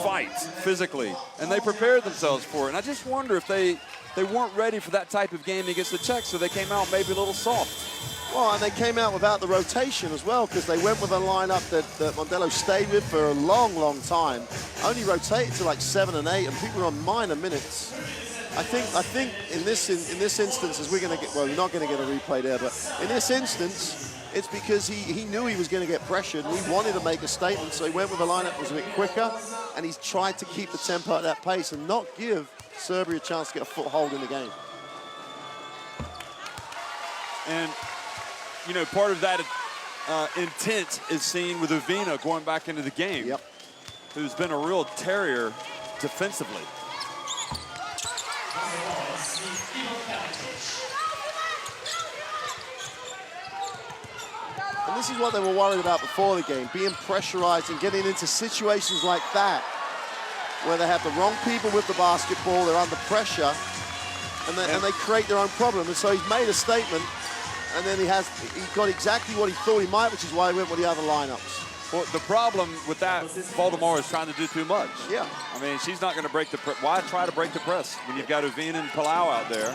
fight physically, and they prepared themselves for it. And I just wonder if they weren't ready for that type of game against the Czechs, so they came out maybe a little soft. Well, and they came out without the rotation as well, because they went with a lineup that Mondello stayed with for a long, long time. Only rotated to like 7 and 8, and people were on minor minutes. I think in this instance, as we're going to get, well, we're not going to get a replay there, but in this instance, It's because he knew he was going to get pressured, and he wanted to make a statement, so he went with a lineup that was a bit quicker, and he's tried to keep the tempo at that pace and not give Serbia a chance to get a foothold in the game. And, you know, part of that intent is seen with Uvina going back into the game, Yep. who's been a real terrier defensively. And this is what they were worried about before the game, being pressurized and getting into situations like that, where they have the wrong people with the basketball, they're under pressure, and they create their own problem. And so he's made a statement, and then he got exactly what he thought he might, which is why he went with the other lineups. Well, the problem with that, Baltimore is trying to do too much. Yeah. I mean, she's not going to break the press. Why try to break the press when you've got Uvina and Palau out there?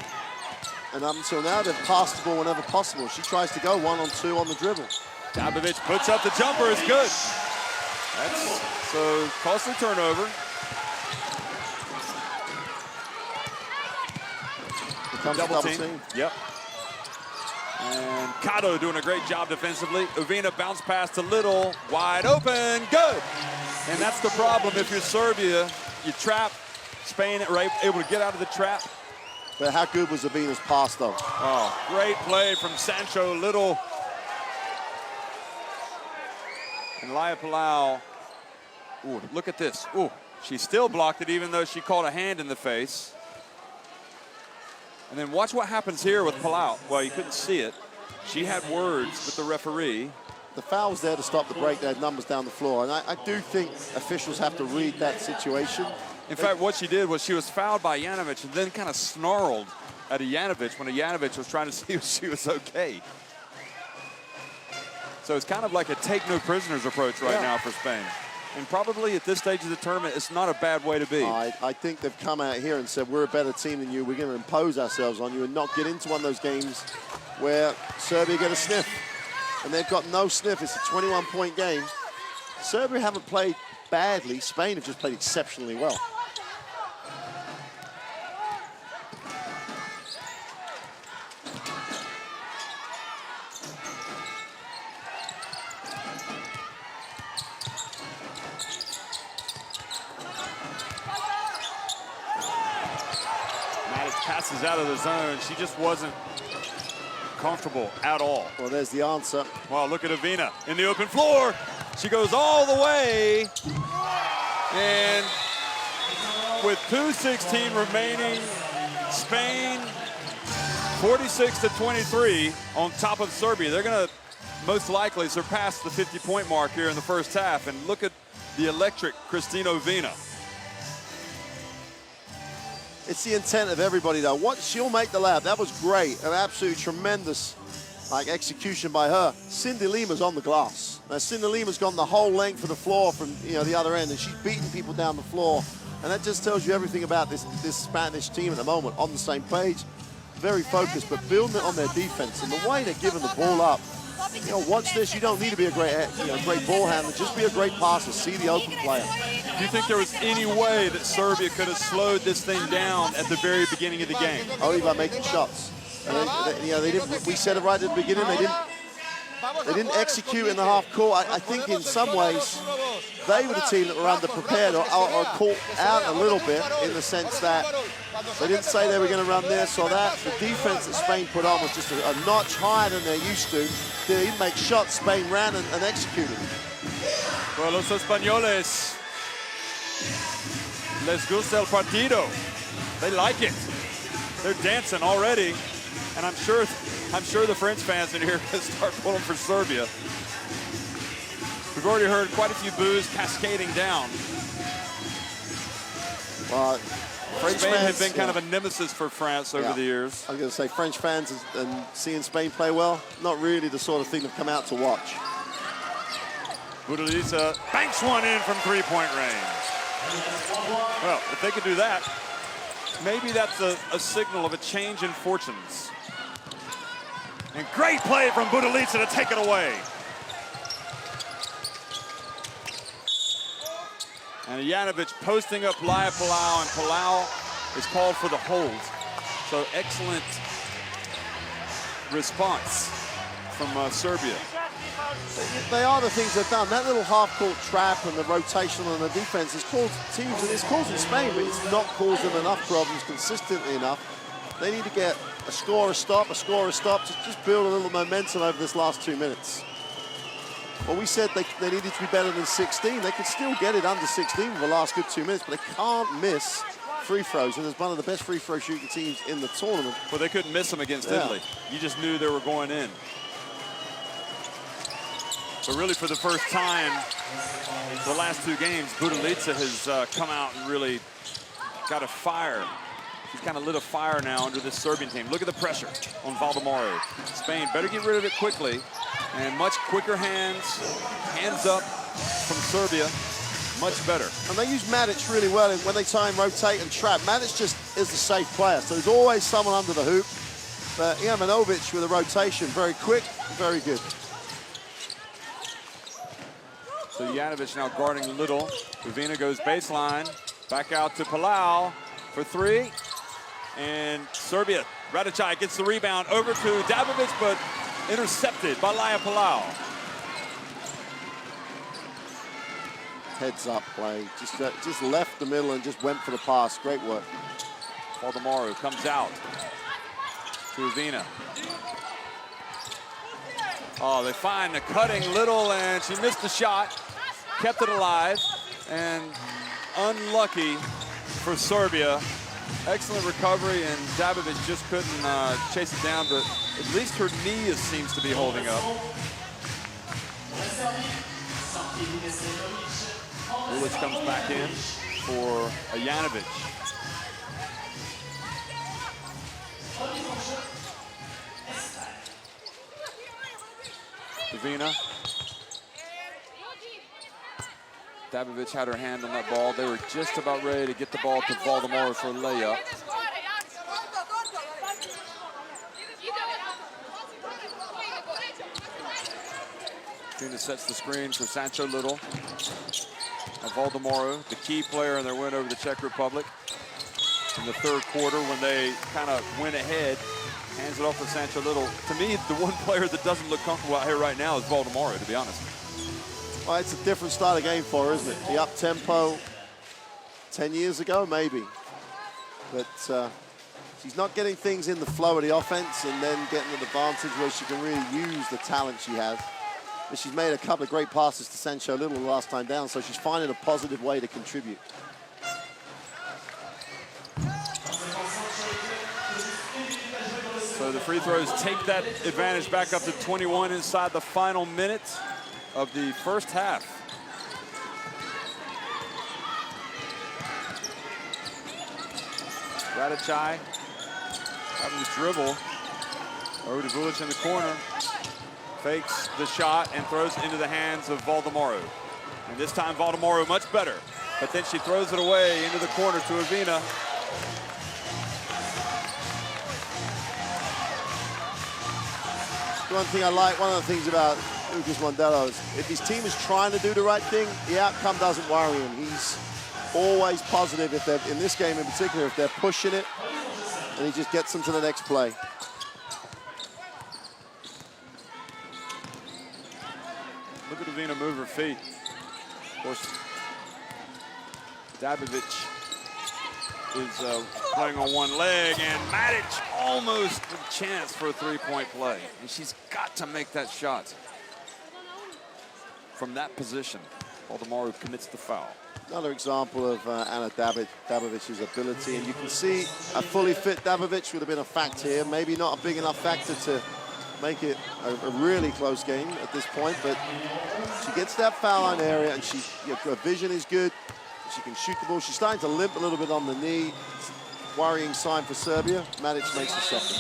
And up until now, they've passed the ball whenever possible. She tries to go 1-on-2 on the dribble. Dabovic puts up the jumper, it's good. That's so costly turnover. Here comes Double the team. Yep. And Kato doing a great job defensively. Uvina bounce pass to Little, wide open, good. And that's the problem if you're Serbia. You trap, Spain able to get out of the trap. But how good was Uvina's pass, though? Oh, great play from Sancho Little. And Laya Palau, ooh, look at this. Ooh, she still blocked it even though she caught a hand in the face. And then watch what happens here with Palau. Well, you couldn't see it. She had words with the referee. The foul was there to stop the break. They had numbers down the floor. And I do think officials have to read that situation. In fact, what she did was she was fouled by Janovic and then kind of snarled at Janovic when Janovic was trying to see if she was okay. So it's kind of like a take no prisoners approach right now for Spain. And probably at this stage of the tournament, it's not a bad way to be. I think they've come out here and said, we're a better team than you. We're going to impose ourselves on you and not get into one of those games where Serbia get a sniff. And they've got no sniff. It's a 21-point game. Serbia haven't played badly. Spain have just played exceptionally well. Passes out of the zone. She just wasn't comfortable at all. Well, there's the answer. Well, look at Uvina in the open floor. She goes all the way. And with 2:16 remaining, Spain 46-23 on top of Serbia. They're going to most likely surpass the 50-point mark here in the first half. And look at the electric Cristina Uvina. It's the intent of everybody, though. She'll make the layup. That was great. An absolutely tremendous execution by her. Cindy Lima's on the glass. Now, Cindy Lima's gone the whole length of the floor from the other end, and she's beating people down the floor. And that just tells you everything about this Spanish team at the moment. On the same page, very focused, but building it on their defense. And the way they're giving the ball up, watch this. You don't need to be a great ball handler. Just be a great passer. See the open player. Do you think there was any way that Serbia could have slowed this thing down at the very beginning of the game? Only by making shots. And they didn't. We said it right at the beginning. They didn't execute in the half court. I think in some ways they were the team that were underprepared or caught out a little bit in the sense that they didn't say they were going to run this or that. The defense that Spain put on was just a notch higher than they're used to. They didn't make shots. Spain ran and executed. Well, los españoles les gusta el partido. They like it. They're dancing already, and I'm sure the French fans in here are going to start pulling for Serbia. We've already heard quite a few boos cascading down. Well, French Spain fans had been kind of a nemesis for France over the years. I was going to say French fans and seeing Spain play well, not really the sort of thing they've come out to watch. Budalica banks one in from three-point range. Well, if they could do that, maybe that's a signal of a change in fortunes. And great play from Budalica to take it away. And Janovic posting up Laya Palau, and Palau is called for the hold. So excellent response from Serbia. They are the things they've done. That little half-court trap and the rotation on the defense has caused teams, and it's causing Spain, but it's not causing enough problems consistently enough. They need to get a score, a stop, to just build a little momentum over this last 2 minutes. Well, we said they needed to be better than 16. They could still get it under 16 for the last good 2 minutes, but they can't miss free throws, and it's one of the best free throw shooting teams in the tournament. Well, they couldn't miss them against Italy. You just knew they were going in. But really, for the first time, the last 2 games, Budalica has come out and really got a fire. He's kind of lit a fire now under this Serbian team. Look at the pressure on Valdemaro. Spain better get rid of it quickly, and much quicker hands up from Serbia. Much better. And they use Matic really well when they try and rotate and trap. Matic just is a safe player, so there's always someone under the hoop. But Ivanovic with a rotation, very quick, very good. So Janovic now guarding Little. Uvina goes baseline, back out to Palau for 3. And Serbia, Radicaj gets the rebound over to Dabovic, but intercepted by Laia Palau. Heads up play, just left the middle and just went for the pass. Great work. Valdemaro comes out to Uvina. Oh, they find the cutting Little, and she missed the shot, kept it alive, and unlucky for Serbia. Excellent recovery, and Dabovic just couldn't chase it down, but at least her knee seems to be holding up. Ulic comes back in for Janovic. Uvina. Dabovic had her hand on that ball. They were just about ready to get the ball to Valdemaro for a layup. Uvina sets the screen for Sancho Little. And Valdemaro, the key player in their win over the Czech Republic in the 3rd quarter when they kind of went ahead, hands it off to Sancho Little. To me, the one player that doesn't look comfortable out here right now is Valdemaro, to be honest. Well, it's a different style of game for her, isn't it? The up-tempo 10 years ago, maybe. But she's not getting things in the flow of the offense and then getting an advantage where she can really use the talent she has. But she's made a couple of great passes to Sancho Little the last time down, so she's finding a positive way to contribute. So the free throws take that advantage back up to 21 inside the final minute of the first half. Radicaj having the dribble over to Vulic in the corner. Fakes the shot and throws it into the hands of Valdemaro. And this time Valdemaro much better. But then she throws it away into the corner to Uvina. One thing I like, one of the things about Lucas Mondelo is if his team is trying to do the right thing, the outcome doesn't worry him. He's always positive if they're, in this game in particular, if they're pushing it, and he just gets them to the next play. Look at Uvina move her feet. Of course, Dabovic is playing on one leg, and Matic almost a chance for a 3-point play. And she's got to make that shot from that position. Valdemaro commits the foul. Another example of Ana Dabovic's ability, and you can see a fully fit Dabovic would have been a factor here. Maybe not a big enough factor to make it a really close game at this point, but she gets that foul line area, and her vision is good. She can shoot the ball. She's starting to limp a little bit on the knee. Worrying sign for Serbia. Matic makes the second.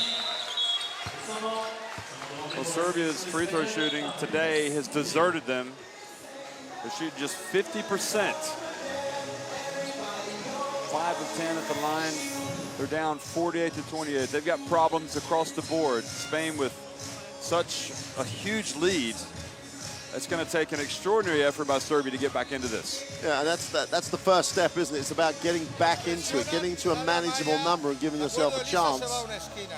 Well, Serbia's free throw shooting today has deserted them. They're shooting just 50%. 5 of 10 at the line. They're down 48-28. They've got problems across the board. Spain with such a huge lead it's going to take an extraordinary effort by Serbia to get back into this. Yeah, and that's the first step, isn't it? It's about getting back into it, getting to a manageable number and giving yourself a chance.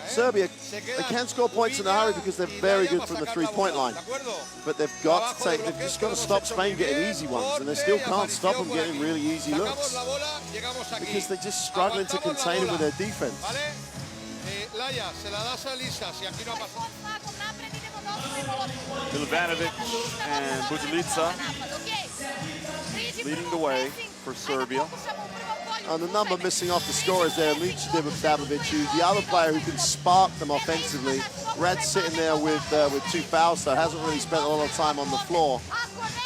Serbia, they can score points in a hurry because they're very good from the three-point line. But they've just got to stop Spain getting easy ones, and they still can't stop them getting really easy looks because they're just struggling to contain them with their defense. Milivanovic and Bujelica leading the way for Serbia. And the number missing off the score is there, Dabovic, who's the other player who can spark them offensively. Rad's sitting there with 2 fouls, so hasn't really spent a lot of time on the floor.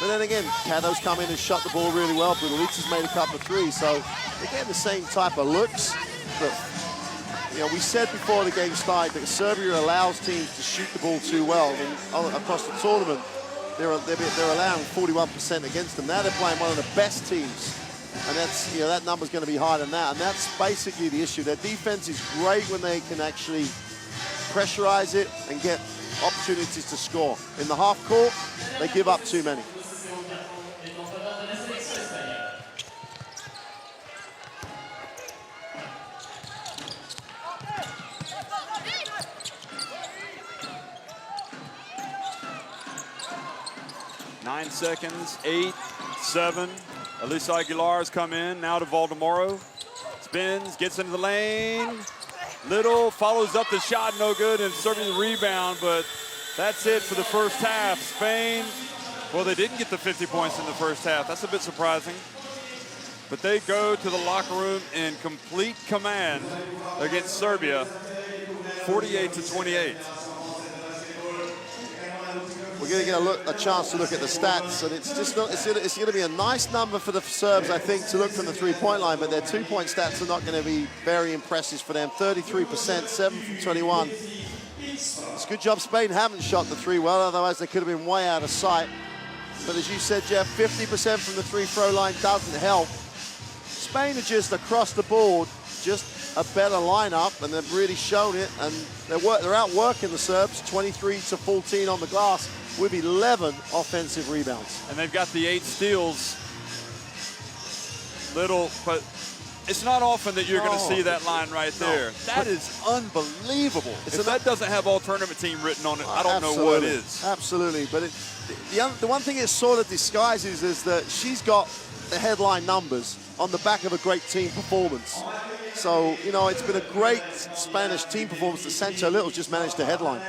But then again, Cato's come in and shot the ball really well. Bujelica's made a couple of threes, so they're getting the same type of looks. But you know, we said before the game started that Serbia allows teams to shoot the ball too well. And across the tournament, they're allowing 41% against them. Now they're playing one of the best teams, and that's, you know, that number's going to be higher than that. And that's basically the issue. Their defense is great when they can actually pressurize it and get opportunities to score. In the half court, they give up too many. Nine seconds, 8, 7. Elisa Aguilar's come in, now to Valdemoro. Spins, gets into the lane. Little follows up the shot, no good, and Serbia the rebound, but that's it for the first half. Spain, well, they didn't get the 50 points in the first half. That's a bit surprising. But they go to the locker room in complete command against Serbia, 48-28. We're going to get a chance to look at the stats, and it's just not, it's going to be a nice number for the Serbs, I think, to look from the three-point line, but their two-point stats are not going to be very impressive for them. 33%, 7 from 21. It's a good job Spain haven't shot the three well, otherwise they could have been way out of sight. But as you said, Jeff, 50% from the free-throw line doesn't help. Spain are just across the board, just a better lineup, and they've really shown it, and they're outworking the Serbs, 23-14 on the glass, with 11 offensive rebounds. And they've got the 8 steals. Little, but it's not often that you're going to see that line right there. That is unbelievable. If that doesn't have all tournament team written on it, I don't know what is. Absolutely, but the one thing it sort of disguises is that she's got the headline numbers on the back of a great team performance. So, you know, it's been a great Spanish team performance that Sancho Little's just managed to headline.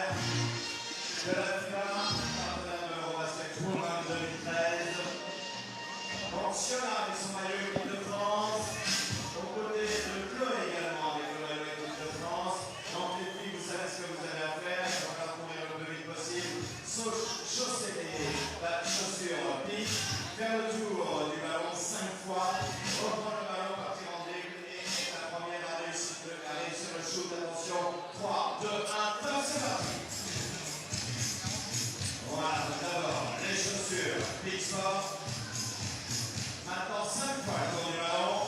Maintenant 5 fois le tour du ballon.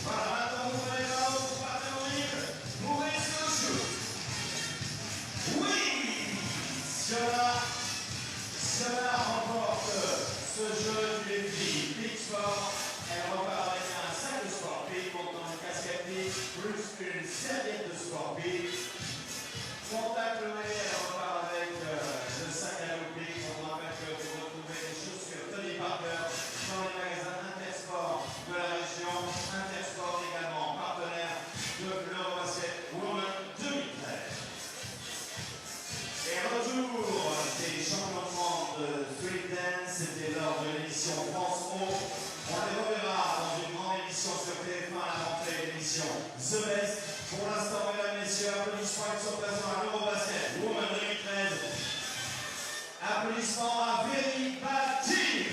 Voilà, maintenant vous prenez le ballon, vous partez en libre. Mourez sur le shoot. Oui! Cela remporte ce jeu du défi Big Sport. Elle repart avec un sac de sport Big contenant une casquette Big plus une serviette de sport Big. Contact le nez, elle repart avec le sac à l'eau Big. On rappelle que vous retrouvez les chaussures Tony Parker dans les magasins Intersport de la région. Intersport également partenaire de l'EuroBasket Women 2013. Et retour des champions du monde de Street Dance, c'était lors de l'émission France O. On les reverra dans une grande émission sur TF1 à la rentrée, l'émission The Best. Pour l'instant, mesdames, messieurs, applaudissements qui sont présents à l'EuroBasket Women 2013. Applaudissements à Very Bad Team.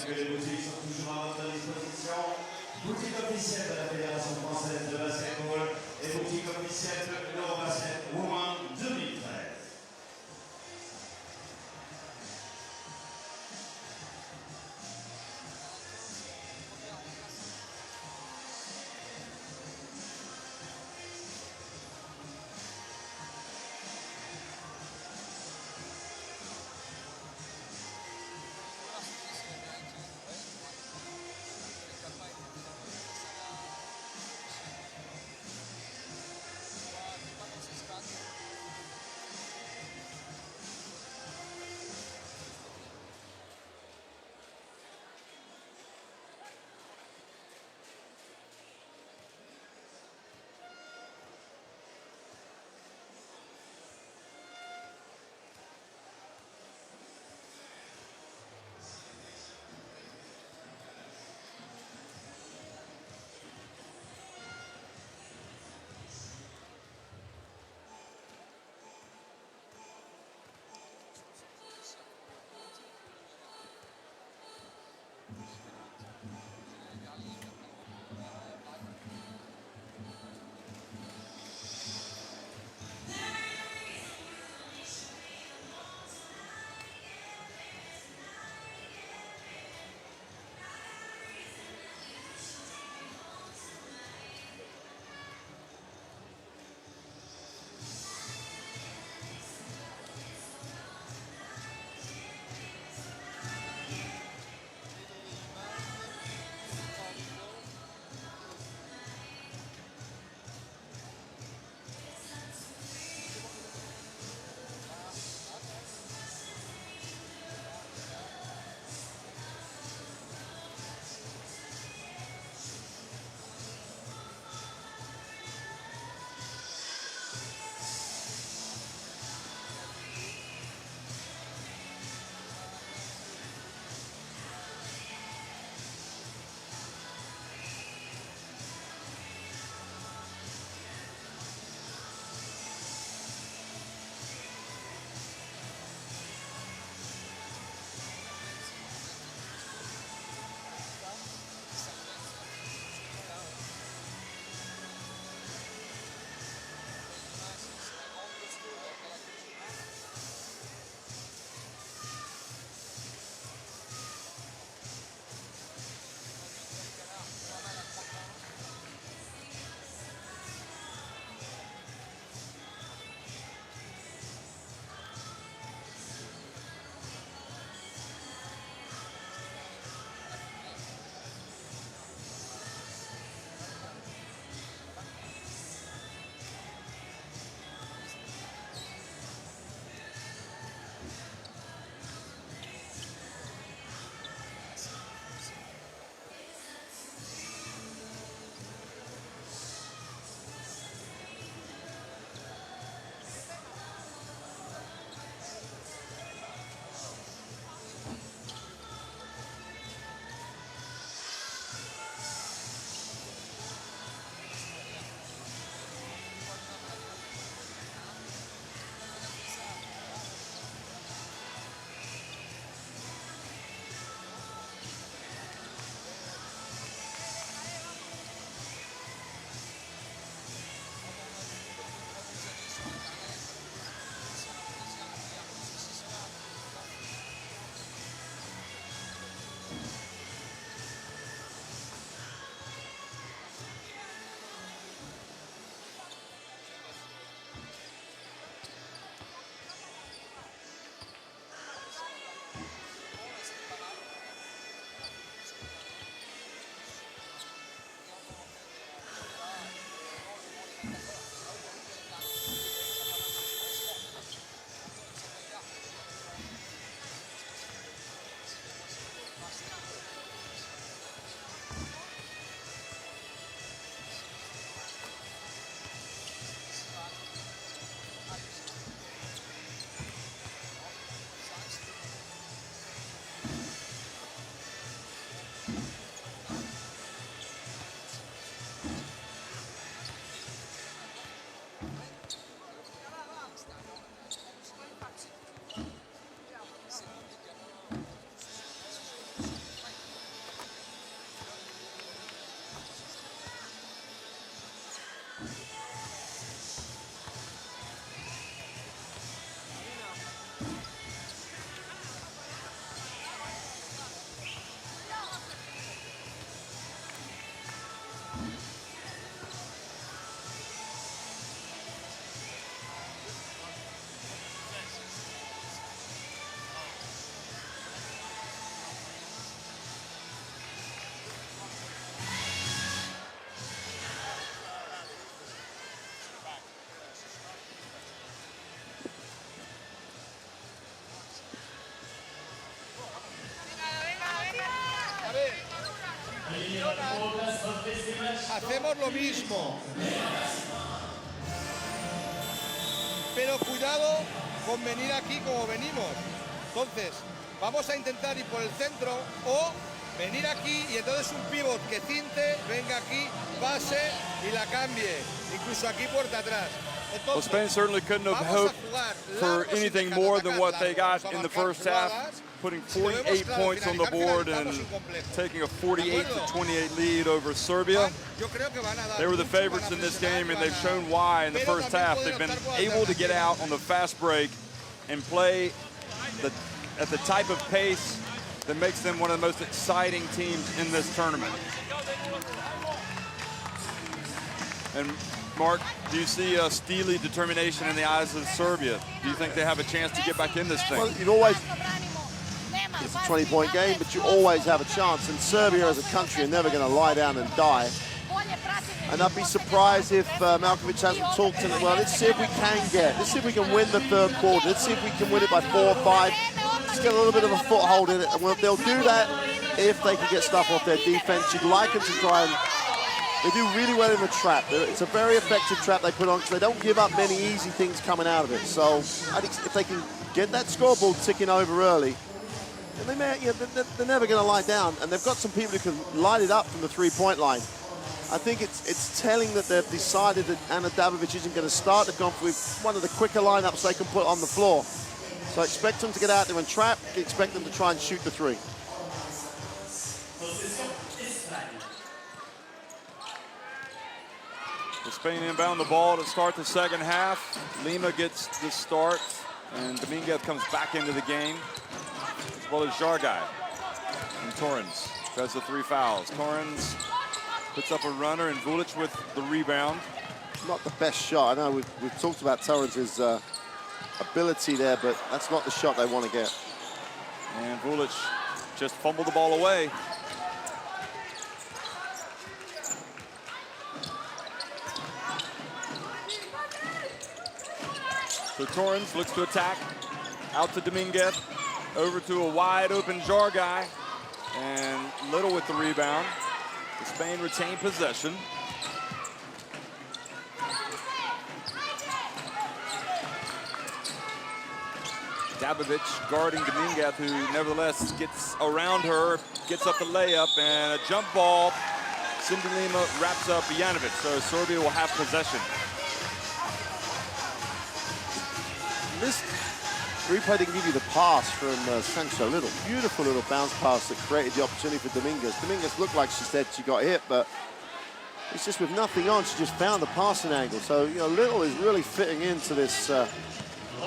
que les boutiques sont toujours à votre disposition. Boutique officielle de la Fédération française de basketball et boutique officielle de l'EuroBasket Women 2013. hacemos lo mismo. Pero cuidado con venir aquí como venimos. Entonces, vamos a intentar ir por el centro o venir aquí y entonces un pivot que cinte, venga aquí, pase y la cambie. Incluso aquí puerta atrás. Well, Spain certainly couldn't have hoped for anything more than what they got in the first half, putting 48 points on the board and taking a 48-28 lead over Serbia. They were the favorites in this game, and they've shown why in the first half. They've been able to get out on the fast break and play at the type of pace that makes them one of the most exciting teams in this tournament. And Mark, do you see a steely determination in the eyes of Serbia? Do you think they have a chance to get back in this thing? Well, you'd always, it's a 20-point game, but you always have a chance. And Serbia as a country are never going to lie down and die. And I'd be surprised if Malkovic hasn't talked to them. Well, let's see if we can we win the third quarter. Let's see if we can win it by 4 or 5. Let's get a little bit of a foothold in it. And they'll do that if they can get stuff off their defense. You'd like them to try and they do really well in the trap. It's a very effective trap they put on because they don't give up many easy things coming out of it. So I think if they can get that scoreboard ticking over early, and they're never going to lie down. And they've got some people who can light it up from the three-point line. I think it's telling that they've decided that Ana Dabovic isn't going to start the conference with one of the quicker lineups they can put on the floor. So I expect them to get out there and trap. Expect them to try and shoot the three. Spain inbound the ball to start the second half. Lima gets the start, and Dominguez comes back into the game, as well as Jargai. And Torrens has the 3 fouls. Torrens puts up a runner, and Vulic with the rebound. Not the best shot. I know we've talked about Torrens' ability there, but that's not the shot they want to get. And Vulic just fumbled the ball away. So Torrens looks to attack, out to Dominguez, over to a wide open Jargai, and Little with the rebound. Spain retain possession. Dabovic guarding Dominguez, who nevertheless gets around her, gets up the layup, and a jump ball. Cindy Lima wraps up Janovic, so Serbia will have possession. This replay didn't give you the pass from Sancho Little. Beautiful little bounce pass that created the opportunity for Dominguez. Dominguez looked like she said she got hit, but it's just with nothing on, she just found the passing angle. So, you know, Little is really fitting into this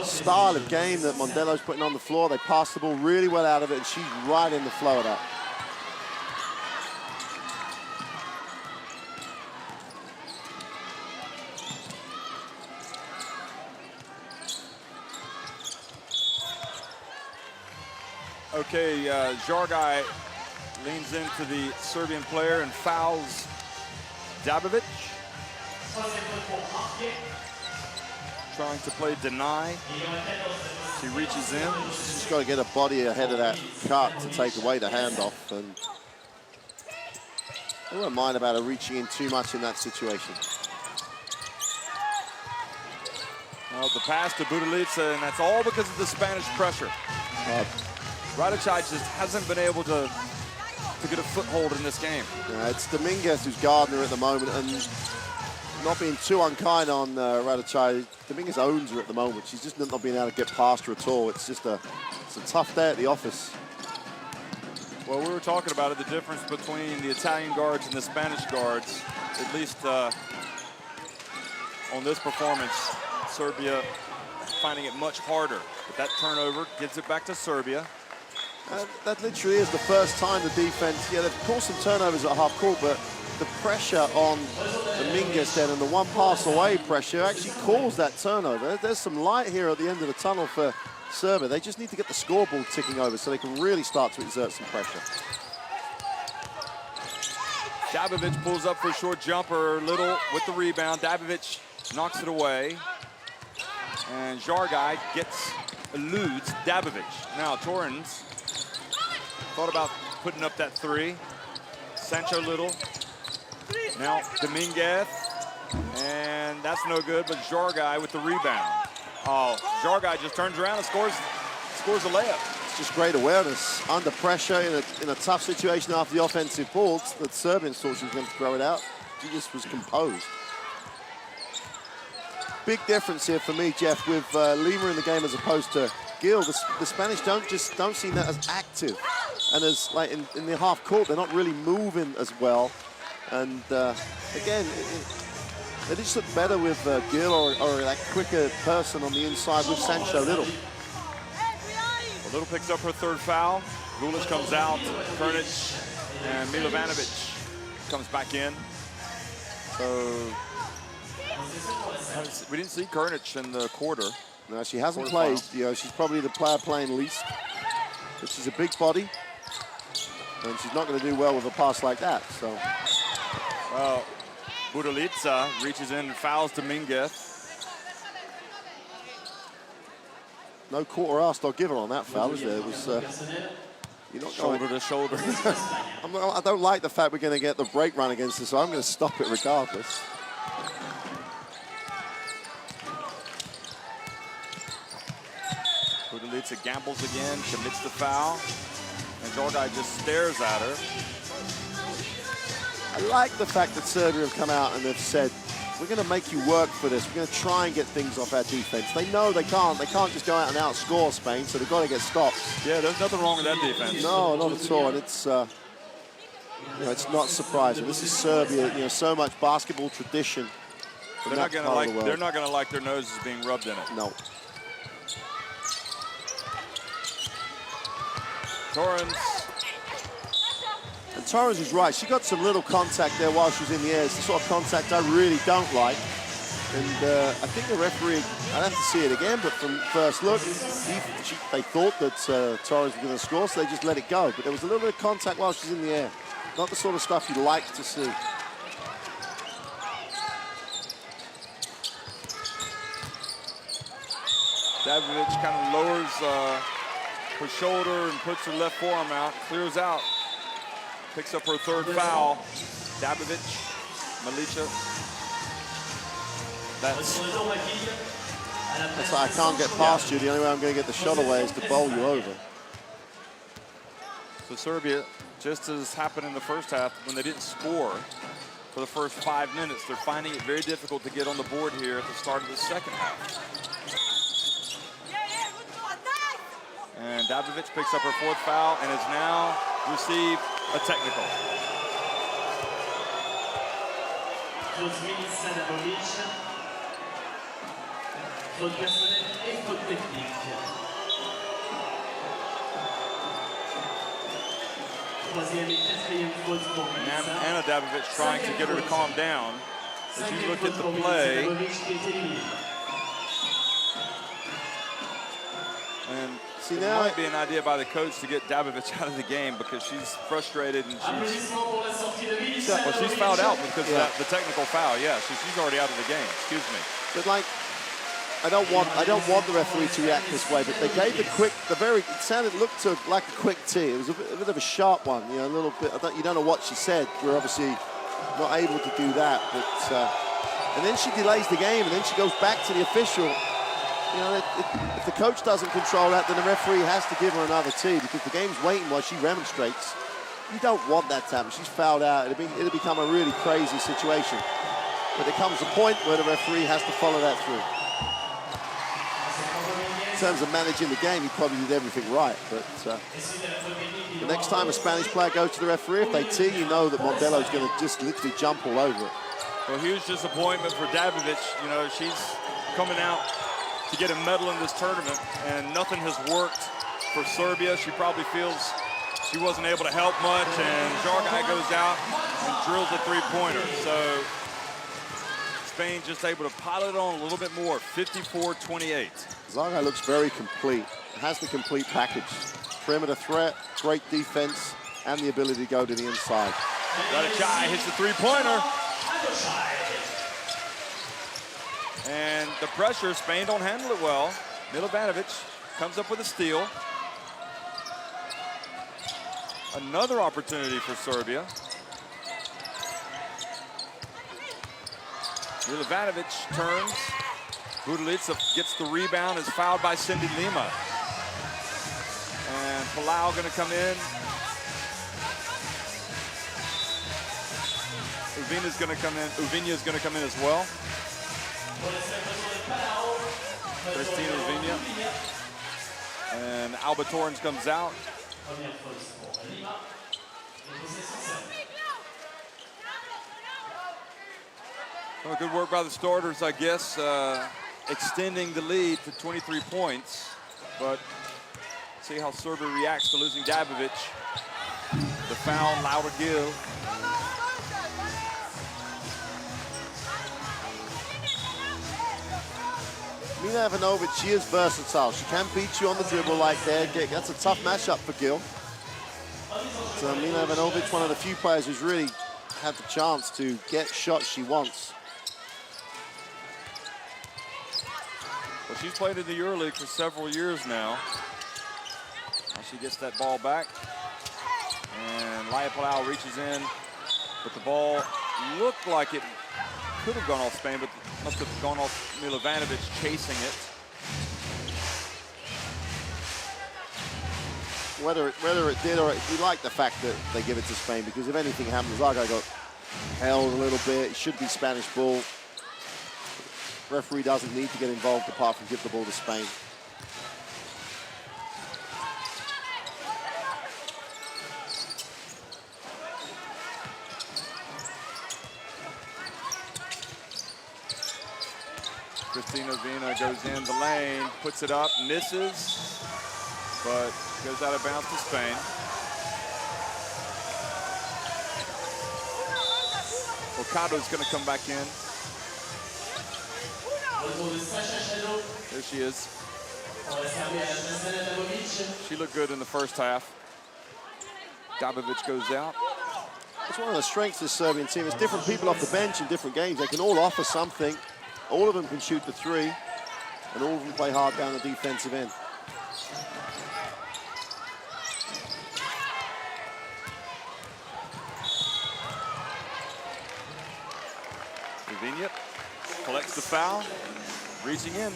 style of game that Mondello's putting on the floor. They pass the ball really well out of it, and she's right in the flow of that. Okay, Jargai leans into the Serbian player and fouls Dabovic. Trying to play deny. She reaches in. She's got to get her body ahead of that cut to take away the handoff. And I won't mind about her reaching in too much in that situation. Well, the pass to Budalica, and that's all because of the Spanish pressure. Radicaj just hasn't been able to get a foothold in this game. Yeah, it's Dominguez who's guarding her at the moment, and not being too unkind on Radicaj. Dominguez owns her at the moment. She's just not being able to get past her at all. It's just it's a tough day at the office. Well, we were talking about it, the difference between the Italian guards and the Spanish guards, at least on this performance. Serbia finding it much harder. But that turnover gives it back to Serbia. That literally is the first time the defense, yeah, they've caused some turnovers at half court, but the pressure on Dominguez then and the one pass away pressure actually caused that turnover. There's some light here at the end of the tunnel for Serbia. They just need to get the scoreboard ticking over so they can really start to exert some pressure. Dabovic pulls up for a short jumper. Little with the rebound. Dabovic knocks it away. And Jargai eludes Dabovic. Now Torrens thought about putting up that three. Sancho Little Now Dominguez, and that's no good, but Jargai with the rebound. Oh, Jargai just turns around and scores a layup. It's just great awareness under pressure in a tough situation after the offensive ball. The Serbians thought she was going to throw it out. She just was composed. Big difference here for me, Jeff, with Lima in the game as opposed to Gil. The Spanish don't seem that as active, and as like in the half court, they're not really moving as well. And again, they just look better with Gil or that quicker person on the inside with Sancho Little. Little picks up her third foul. Gulic comes out. Krnic and Milovanovic comes back in. So we didn't see Krnic in the quarter. No, she hasn't played. You know, she's probably the player playing least. But she's a big body, and she's not going to do well with a pass like that. So, well, Budalica reaches in and fouls Dominguez. No quarter asked or given on that foul, is there? It was you're not shoulder to shoulder. I don't like the fact we're going to get the break run against this, so I'm going to stop it regardless. Budalica gambles again, commits the foul, and Jargai just stares at her. I like the fact that Serbia have come out and they've said, we're going to make you work for this. We're going to try and get things off our defense. They know they can't. They can't just go out and outscore Spain, so they've got to get stops. Yeah, there's nothing wrong with that defense. No, not at all. And it's, you know, it's not surprising. This is Serbia. You know, so much basketball tradition. They're not going to like their noses being rubbed in it. No. Torrens. And Torrens is right. She got some little contact there while she was in the air. It's the sort of contact I really don't like. And I think the referee, I'd have to see it again, but from first look, they thought that Torrens was going to score, so they just let it go. But there was a little bit of contact while she's in the air. Not the sort of stuff you'd like to see. Davidovic kind of lowers her shoulder and puts her left forearm out, clears out, picks up her third foul. Davidovic, Milica. That's I can't get past you. The only way I'm going to get the shot away is to bowl you over. So Serbia, just as happened in the first half, when they didn't score for the first 5 minutes, they're finding it very difficult to get on the board here at the start of the second half. And Davidovic picks up her fourth foul and has now received a technical. Anna Davidovic trying to get her to calm down. As you look at the play, and it might be an idea by the coach to get Davidovic out of the game because she's frustrated and she's fouled out because of the technical foul. Yeah, so she's already out of the game. Excuse me. But like, I don't want the referee to react this way. But they gave it looked like a quick tee. It was a bit of a sharp one, you know, a little bit. You don't know what she said. We're obviously not able to do that. But and then she delays the game, and then she goes back to the official. You know, if the coach doesn't control that, then the referee has to give her another tee because the game's waiting while she remonstrates. You don't want that to happen. She's fouled out. It'll become a really crazy situation. But there comes a point where the referee has to follow that through. In terms of managing the game, he probably did everything right. But the next time a Spanish player goes to the referee, if they tee, you know that Mondello's going to just literally jump all over it. Well, huge disappointment for Davidovic. You know, she's coming out to get a medal in this tournament, and nothing has worked for Serbia. She probably feels she wasn't able to help much, and Jargai goes out and drills a three-pointer. So Spain just able to pile it on a little bit more, 54-28. Jargai looks very complete. Has the complete package. Perimeter threat, great defense, and the ability to go to the inside. Radicai hits the three-pointer. And the pressure, Spain don't handle it well. Milovanovic comes up with a steal. Another opportunity for Serbia. Milovanovic turns. Budalica gets the rebound, is fouled by Cindy Lima. And Palau gonna come in. Uvina's gonna come in. Uvina's gonna come in as well. Christina Uvina. And Alba Torrens comes out. Well, good work by the starters, I guess, extending the lead to 23 points. But see how Serbia reacts to losing Dabovic. The foul, Laura Gil. Mina Ivanovic, she is versatile. She can beat you on the dribble like that. That's a tough matchup for Gil. So Mina Ivanovic, one of the few players who's really had the chance to get shots she wants. Well, she's played in the EuroLeague for several years now. Now she gets that ball back. And Laia Palau reaches in, but the ball looked like it could have gone off Spain, but must have gone off Milovanovic chasing it. Whether it did or we like the fact that they give it to Spain, because if anything happens, Zaga got held a little bit. It should be Spanish ball. Referee doesn't need to get involved apart from give the ball to Spain. Christina Uvina goes in the lane, puts it up, misses, but goes out of bounds to Spain. Okado's going to come back in. There she is. She looked good in the first half. Dabovic goes out. It's one of the strengths of this Serbian team. It's different people off the bench in different games. They can all offer something. All of them can shoot the three, and all of them play hard down the defensive end. Uvina collects the foul, reaching in.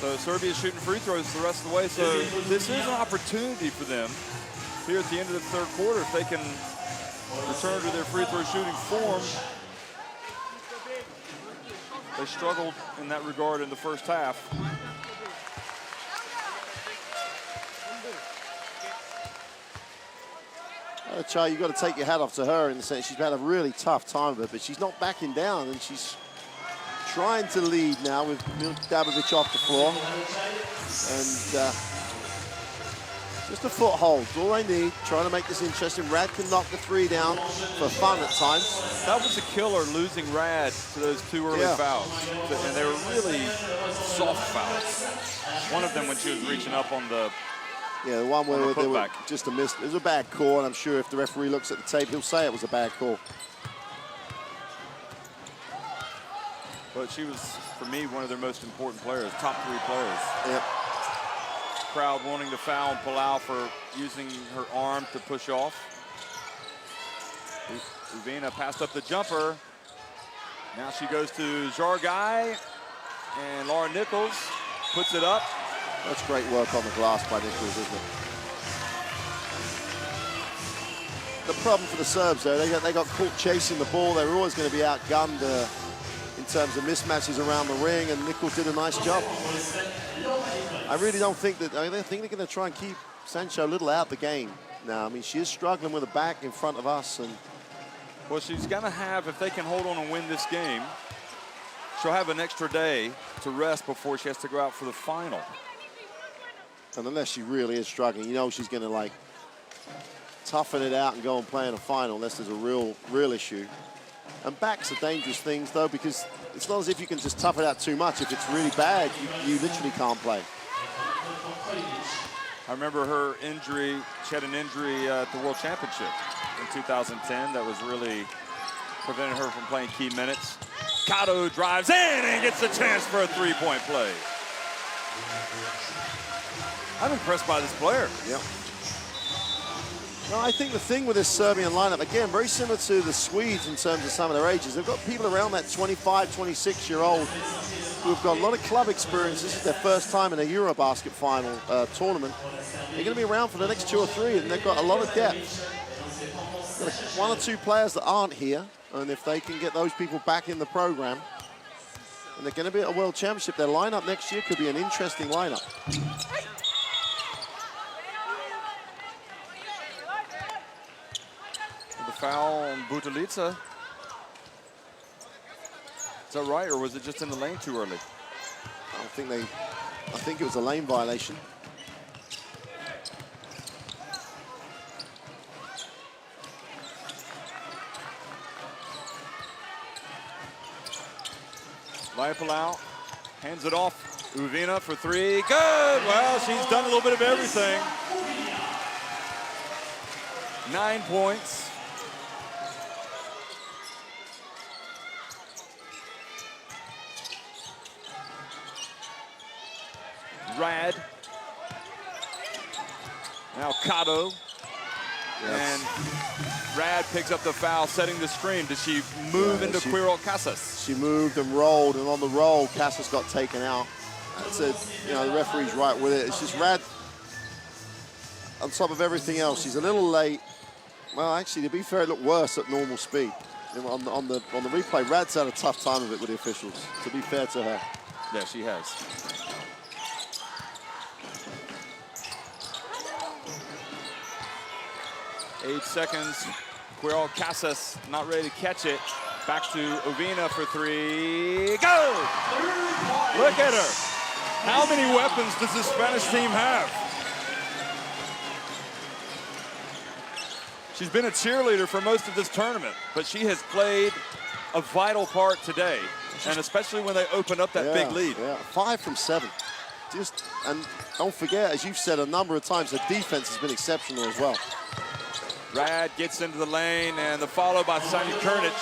So Serbia's shooting free throws the rest of the way. So this is an opportunity for them here at the end of the third quarter if they can return to their free throw shooting form. They struggled in that regard in the first half. Chai, you've got to take your hat off to her in the sense she's had a really tough time of it, but she's not backing down, and she's trying to lead now with Dabovic off the floor. And just a foothold, all they need, trying to make this interesting. Rad can knock the three down for fun at times. That was a killer, losing Rad to those two early fouls. And they were really soft fouls. One of them when she was reaching up on the the one where they were putback. just a miss. It was a bad call, and I'm sure if the referee looks at the tape, he'll say it was a bad call. But she was, for me, one of their most important players, top three players. Yep. Crowd wanting to foul Palau for using her arm to push off. Uvina passed up the jumper. Now she goes to Jargai, and Laura Nichols puts it up. That's great work on the glass by Nichols, isn't it? The problem for the Serbs, though, they got caught chasing the ball. They were always going to be outgunned in terms of mismatches around the ring, and Nichols did a nice job. I really don't think that, I think they're going to try and keep Sancho a little out the game now. I mean, she is struggling with the back in front of us. And well, she's going to have, if they can hold on and win this game, she'll have an extra day to rest before she has to go out for the final. And unless she really is struggling, you know she's going to, like, toughen it out and go and play in a final unless there's a real issue. And backs are dangerous things, though, because it's not as if you can just tough it out too much. If it's really bad, you literally can't play. I remember her injury. She had an injury at the World Championship in 2010 that was really preventing her from playing key minutes. Cato drives in and gets a chance for a three-point play. I'm impressed by this player. Yep. No, I think the thing with this Serbian lineup, again, very similar to the Swedes in terms of some of their ages. They've got people around that 25, 26-year-old who've got a lot of club experience. This is their first time in a EuroBasket final tournament. They're going to be around for the next 2 or 3, and they've got a lot of depth. Got 1 or 2 players that aren't here, and if they can get those people back in the program, and they're going to be at a World Championship, their lineup next year could be an interesting lineup. The foul on Butalica. Is that right, or was it just in the lane too early? I think it was a lane violation. Leipold hands it off. Uvina for 3. Good. Well, she's done a little bit of everything. 9 points. Rad. Now Kato. And Rad picks up the foul, setting the screen. Does she move into Quirrell Casas? She moved and rolled, and on the roll, Casas got taken out. That's it. You know, the referee's right with it. It's just Rad on top of everything else. She's a little late. Well, actually, to be fair, it looked worse at normal speed. On the replay, Rad's had a tough time of it with the officials, to be fair to her. Yeah, she has. Eight seconds. Quirrell Casas not ready to catch it. Back to Uvina for 3. Go! Look at her. How many weapons does this Spanish team have? She's been a cheerleader for most of this tournament, but she has played a vital part today, and especially when they open up that big lead. Yeah, 5 from 7. And don't forget, as you've said a number of times, the defense has been exceptional as well. Rad gets into the lane, and the follow by Sanja Krnic.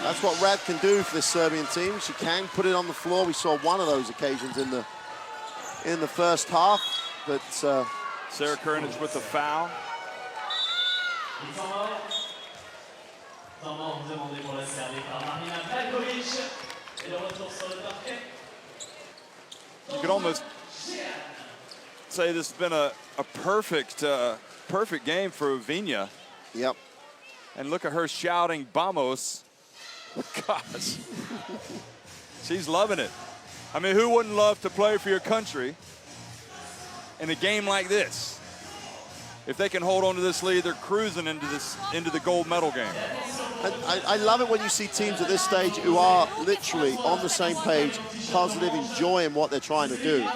That's what Rad can do for this Serbian team. She can put it on the floor. We saw one of those occasions in the first half, but Sarah Krnic with the foul. You could almost say this has been a perfect game for Uvina. Yep. And look at her shouting "Vamos." Gosh. She's loving it. I mean, who wouldn't love to play for your country in a game like this? If they can hold on to this lead, they're cruising into the gold medal game. And I love it when you see teams at this stage who are literally on the same page, positive, enjoying what they're trying to do.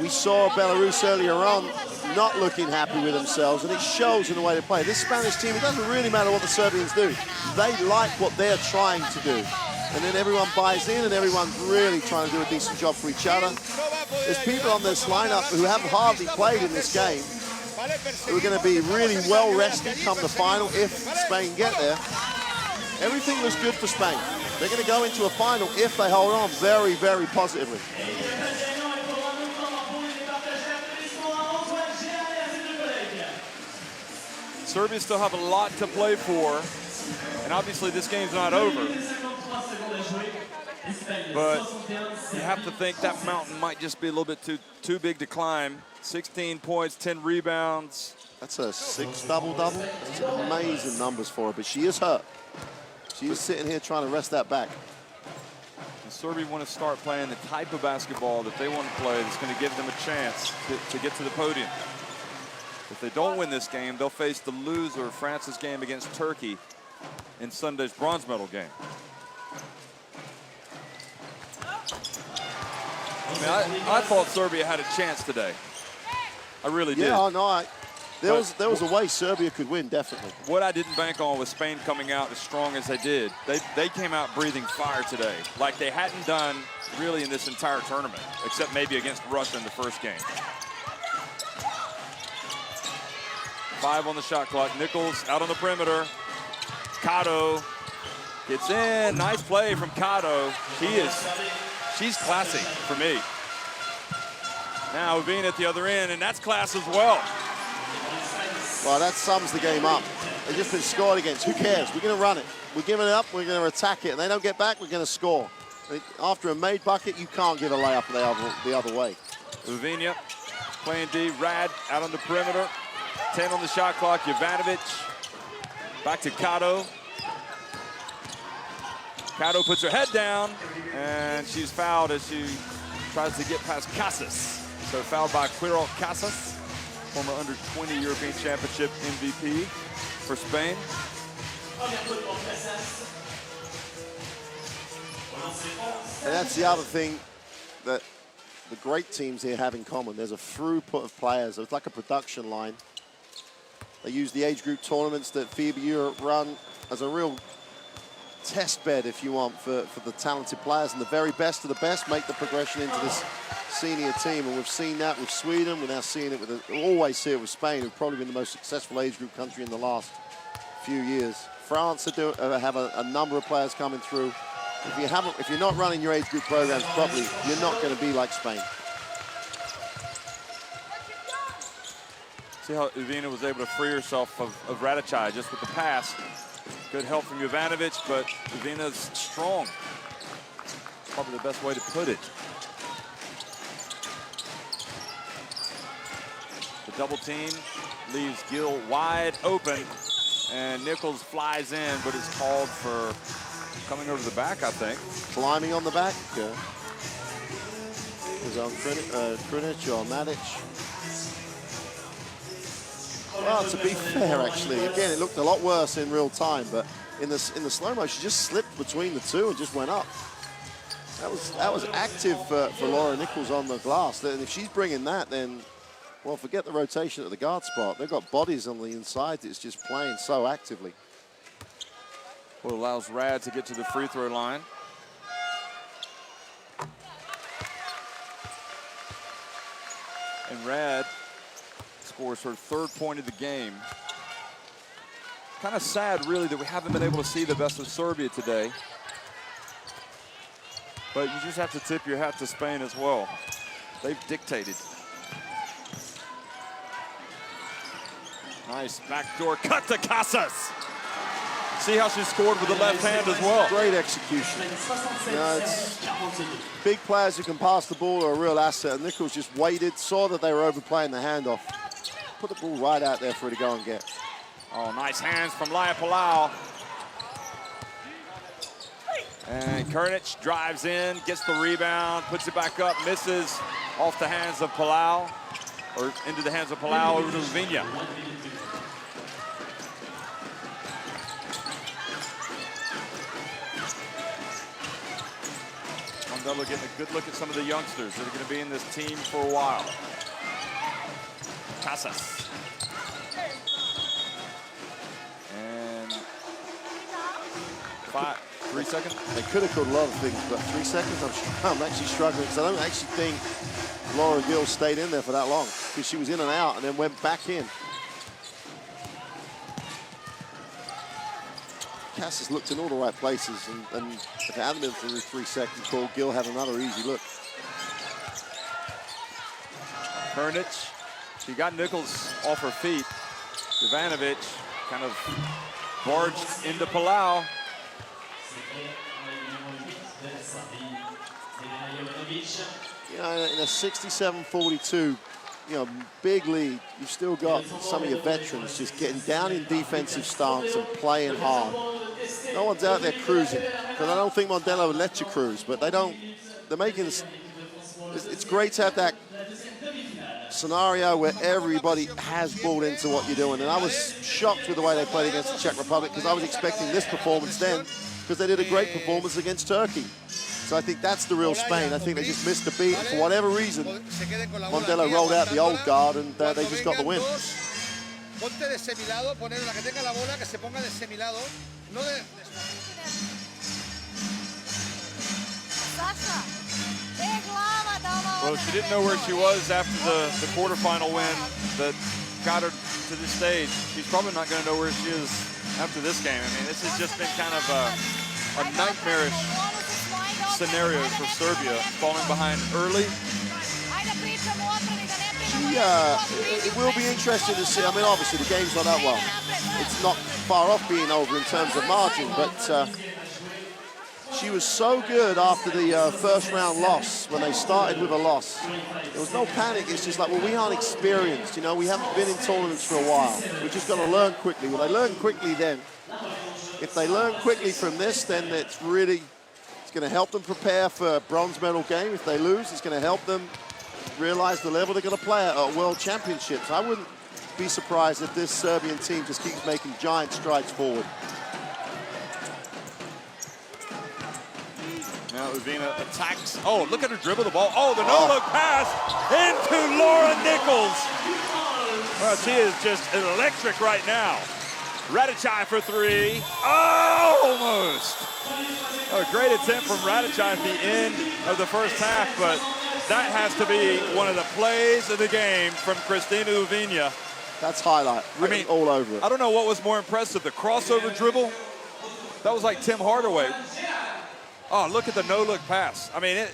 We saw Belarus earlier on not looking happy with themselves, and it shows in the way they play. This Spanish team, it doesn't really matter what the Serbians do. They like what they're trying to do. And then everyone buys in, and everyone's really trying to do a decent job for each other. There's people on this lineup who have hardly played in this game, who are going to be really well rested come the final if Spain get there. Everything looks good for Spain. They're going to go into a final if they hold on very, very positively. Serbia still have a lot to play for, and obviously this game's not over. But you have to think that mountain might just be a little bit too big to climb. 16 points, 10 rebounds. That's a 6 double-double. That's amazing numbers for her, but she is hurt. She is sitting here trying to rest that back. And Serbia want to start playing the type of basketball that they want to play that's going to give them a chance to get to the podium. If they don't win this game, they'll face the loser of France's game against Turkey in Sunday's bronze medal game. I mean, I thought Serbia had a chance today. I really did. Yeah, no, there was a way Serbia could win, definitely. What I didn't bank on was Spain coming out as strong as they did. They came out breathing fire today, like they hadn't done really in this entire tournament, except maybe against Russia in the first game. 5 on the shot clock. Nichols out on the perimeter. Kato gets in. Nice play from Kato. She's classy for me. Now Uvina at the other end, and that's class as well. Well, that sums the game up. They've just been scored against. Who cares? We're going to run it. We're giving it up. We're going to attack it. And they don't get back, we're going to score. After a made bucket, you can't give a layup the other way. Uvinia playing D. Rad out on the perimeter. 10 on the shot clock. Jovanovic back to Kato. Kato puts her head down, and she's fouled as she tries to get past Casas. So fouled by Quirol Casas, former under-20 European Championship MVP for Spain. And that's the other thing that the great teams here have in common. There's a throughput of players. It's like a production line. They use the age group tournaments that FIBA Europe run as a real test bed, if you want, for the talented players. And the very best of the best make the progression into this senior team. And we've seen that with Sweden. We're now seeing it we always see it with Spain, who've probably been the most successful age group country in the last few years. France have a number of players coming through. If you're not running your age group programs properly, you're not going to be like Spain. See how Uvina was able to free herself of Radicai just with the pass. Good help from Jovanovic, but Uvina's strong. Probably the best way to put it. The double team leaves Gill wide open, and Nichols flies in, but is called for coming over the back, I think. Climbing on the back. Is on Krunic or Madic. Well, to be fair, actually, again, it looked a lot worse in real time, but in the slow-mo, she just slipped between the two and just went up. That was active for Laura Nichols on the glass. And if she's bringing that, then, well, forget the rotation at the guard spot. They've got bodies on the inside that's just playing so actively. Well, allows Rad to get to the free throw line. And Rad scores her third point of the game. Kind of sad, really, that we haven't been able to see the best of Serbia today. But you just have to tip your hat to Spain as well. They've dictated. Nice backdoor cut to Casas. See how she scored with the left hand as well. Great execution. Big players who can pass the ball are a real asset. And Nichols just waited, saw that they were overplaying the handoff. Put the ball right out there for her to go and get. Oh, nice hands from Laia Palau. And Krunic drives in, gets the rebound, puts it back up, misses off the hands of Palau, or into the hands of Palau over to Uvinia. Mondello getting a good look at some of the youngsters that are going to be in this team for a while. Casas. And 3 seconds. They could have called a lot of things, but 3 seconds, I'm actually struggling because I don't actually think Laura Gill stayed in there for that long because she was in and out and then went back in. Cassis looked in all the right places, and if it hadn't been for the 3 second call, Gill had another easy look. Krunic, she got Nichols off her feet. Jovanovic kind of barged into Palau. You know, in a 67-42, you know, big lead, you've still got some of your veterans just getting down in defensive stance and playing hard. No one's out there cruising, because I don't think Mondello would let you cruise, but they don't, they're making this, it's great to have that scenario where everybody has bought into what you're doing. And I was shocked with the way they played against the Czech Republic, because I was expecting this performance then, because they did a great performance against Turkey. So I think that's the real Spain. I think they just missed a beat. And for whatever reason, Mondello rolled out the old guard, and they just got the win. Ponte de semilado, poner la que tenga la bola, que se ponga de semilado, no de... Well, she didn't know where she was after the quarterfinal win that got her to this stage. She's probably not going to know where she is after this game. I mean, this has just been kind of a nightmarish scenario for Serbia, falling behind early. She it will be interesting to see. I mean, obviously the game's not that well. It's not far off being over in terms of margin, but she was so good after the first round loss, when they started with a loss. There was no panic. It's just like, well, we aren't experienced. You know, we haven't been in tournaments for a while. We're just going to learn quickly. Well, they learn quickly then. If they learn quickly from this, then it's going to help them prepare for a bronze medal game. If they lose, it's going to help them realize the level they're going to play at World Championships. I wouldn't be surprised if this Serbian team just keeps making giant strides forward. Now Uvina attacks. Oh, look at her dribble the ball. Oh, the no-look pass into Laura Nichols. Well, she is just electric right now. Radicai for three. Oh, almost. A great attempt from Radicai at the end of the first half, but that has to be one of the plays of the game from Kristina Uvina. That's highlight. Really, I mean, all over it. I don't know what was more impressive, the crossover dribble. That was like Tim Hardaway. Oh, look at the no-look pass. I mean,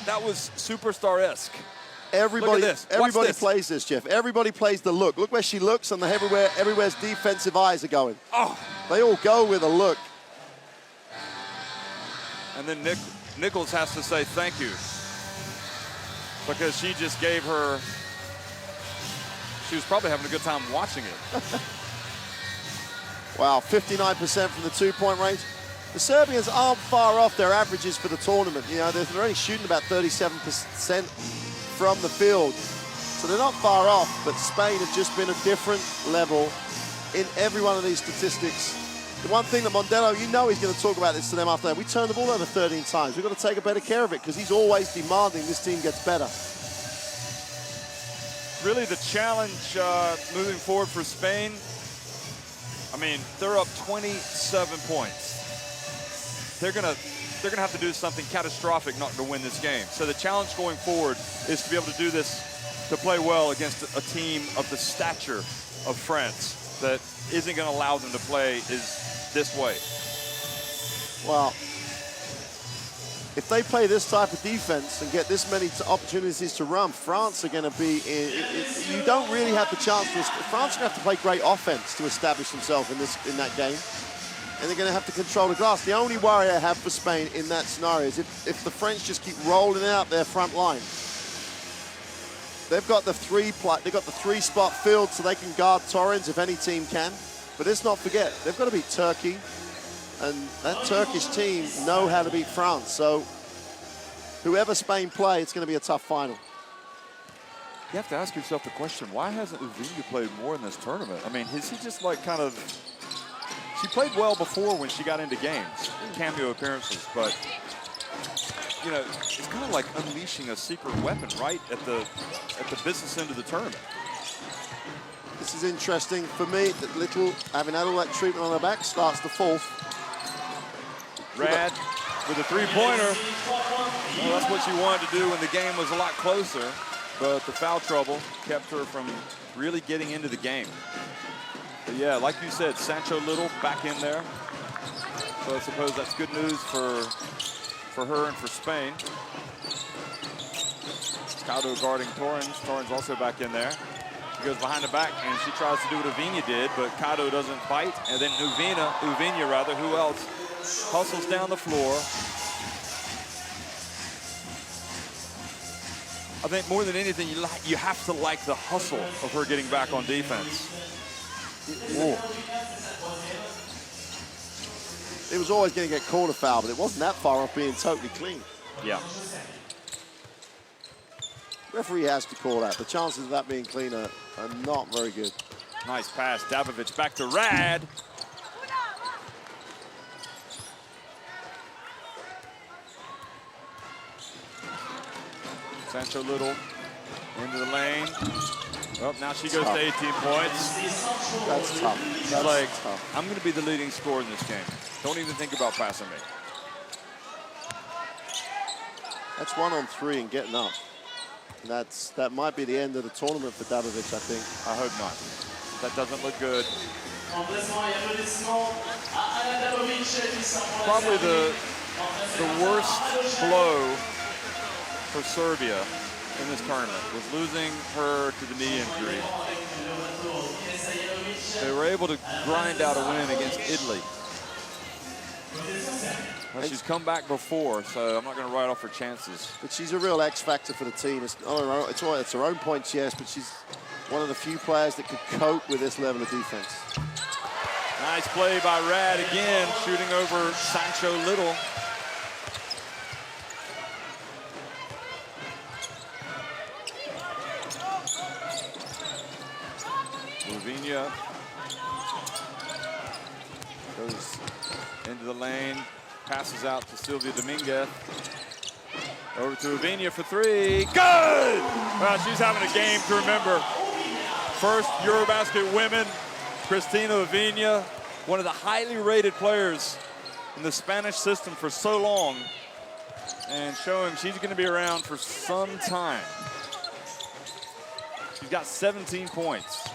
that was superstar-esque. Everybody plays this, Jeff. Everybody plays the look. Look where she looks, and everywhere's defensive eyes are going. Oh, they all go with a look. And then Nichols has to say thank you, because she just gave her. She was probably having a good time watching it. Wow, 59% from the two-point range. The Serbians aren't far off their averages for the tournament. You know, they're only shooting about 37% from the field. So they're not far off, but Spain have just been a different level in every one of these statistics. The one thing that Mondello, you know he's going to talk about this to them after that. We turned the ball over 13 times. We've got to take a better care of it because he's always demanding this team gets better. Really the challenge moving forward for Spain, I mean, they're up 27 points. They're gonna have to do something catastrophic not to win this game. So the challenge going forward is to be able to do this, to play well against a team of the stature of France that isn't going to allow them to play this way. Well, if they play this type of defense and get this many opportunities to run, France are going to be you don't really have the chance. France are going to have to play great offense to establish themselves in that game. And they're going to have to control the glass. The only worry I have for Spain in that scenario is if the French just keep rolling out their front line. They've got the three-spot field so they can guard Torrens if any team can. But let's not forget, they've got to beat Turkey. And that Turkish team know how to beat France. So whoever Spain play, it's going to be a tough final. You have to ask yourself the question, why hasn't Uvina played more in this tournament? I mean, is he just like kind of... She played well before when she got into games, cameo appearances, but, you know, it's kind of like unleashing a secret weapon right at the business end of the tournament. This is interesting for me that Little, having had all that treatment on her back, starts the fourth. Rad with a three-pointer. Well, that's what she wanted to do when the game was a lot closer, but the foul trouble kept her from really getting into the game. But yeah, like you said, Sancho Little back in there. So I suppose that's good news for her and for Spain. Cado guarding Torrens. Torrens also back in there. She goes behind the back and she tries to do what Uvina did, but Cado doesn't bite. And then Uvina, who else, hustles down the floor. I think more than anything, you have to like the hustle of her getting back on defense. Ooh. It was always going to get called a foul, but it wasn't that far off being totally clean. Yeah. Referee has to call that. The chances of that being clean are not very good. Nice pass. Dabovic back to Rad. Sancho Little into the lane. Well, now she goes to 18 points. That's tough. That's tough. I'm going to be the leading scorer in this game. Don't even think about passing me. That's 1 on 3 and getting up. That might be the end of the tournament for Dabovic, I think. I hope not. That doesn't look good. Probably the worst blow for Serbia in this tournament, was losing her to the knee injury. They were able to grind out a win against Italy. Well, she's come back before, so I'm not going to write off her chances. But she's a real X factor for the team. It's her own points, yes, but she's one of the few players that could cope with this level of defense. Nice play by Rad again, shooting over Sancho Little. Lavinia goes into the lane, passes out to Sylvia Dominguez. Over to Lavinia for three. Good! Well, she's having a game to remember. First EuroBasket women, Cristina Lavinia, one of the highly rated players in the Spanish system for so long, and showing she's going to be around for some time. She's got 17 points.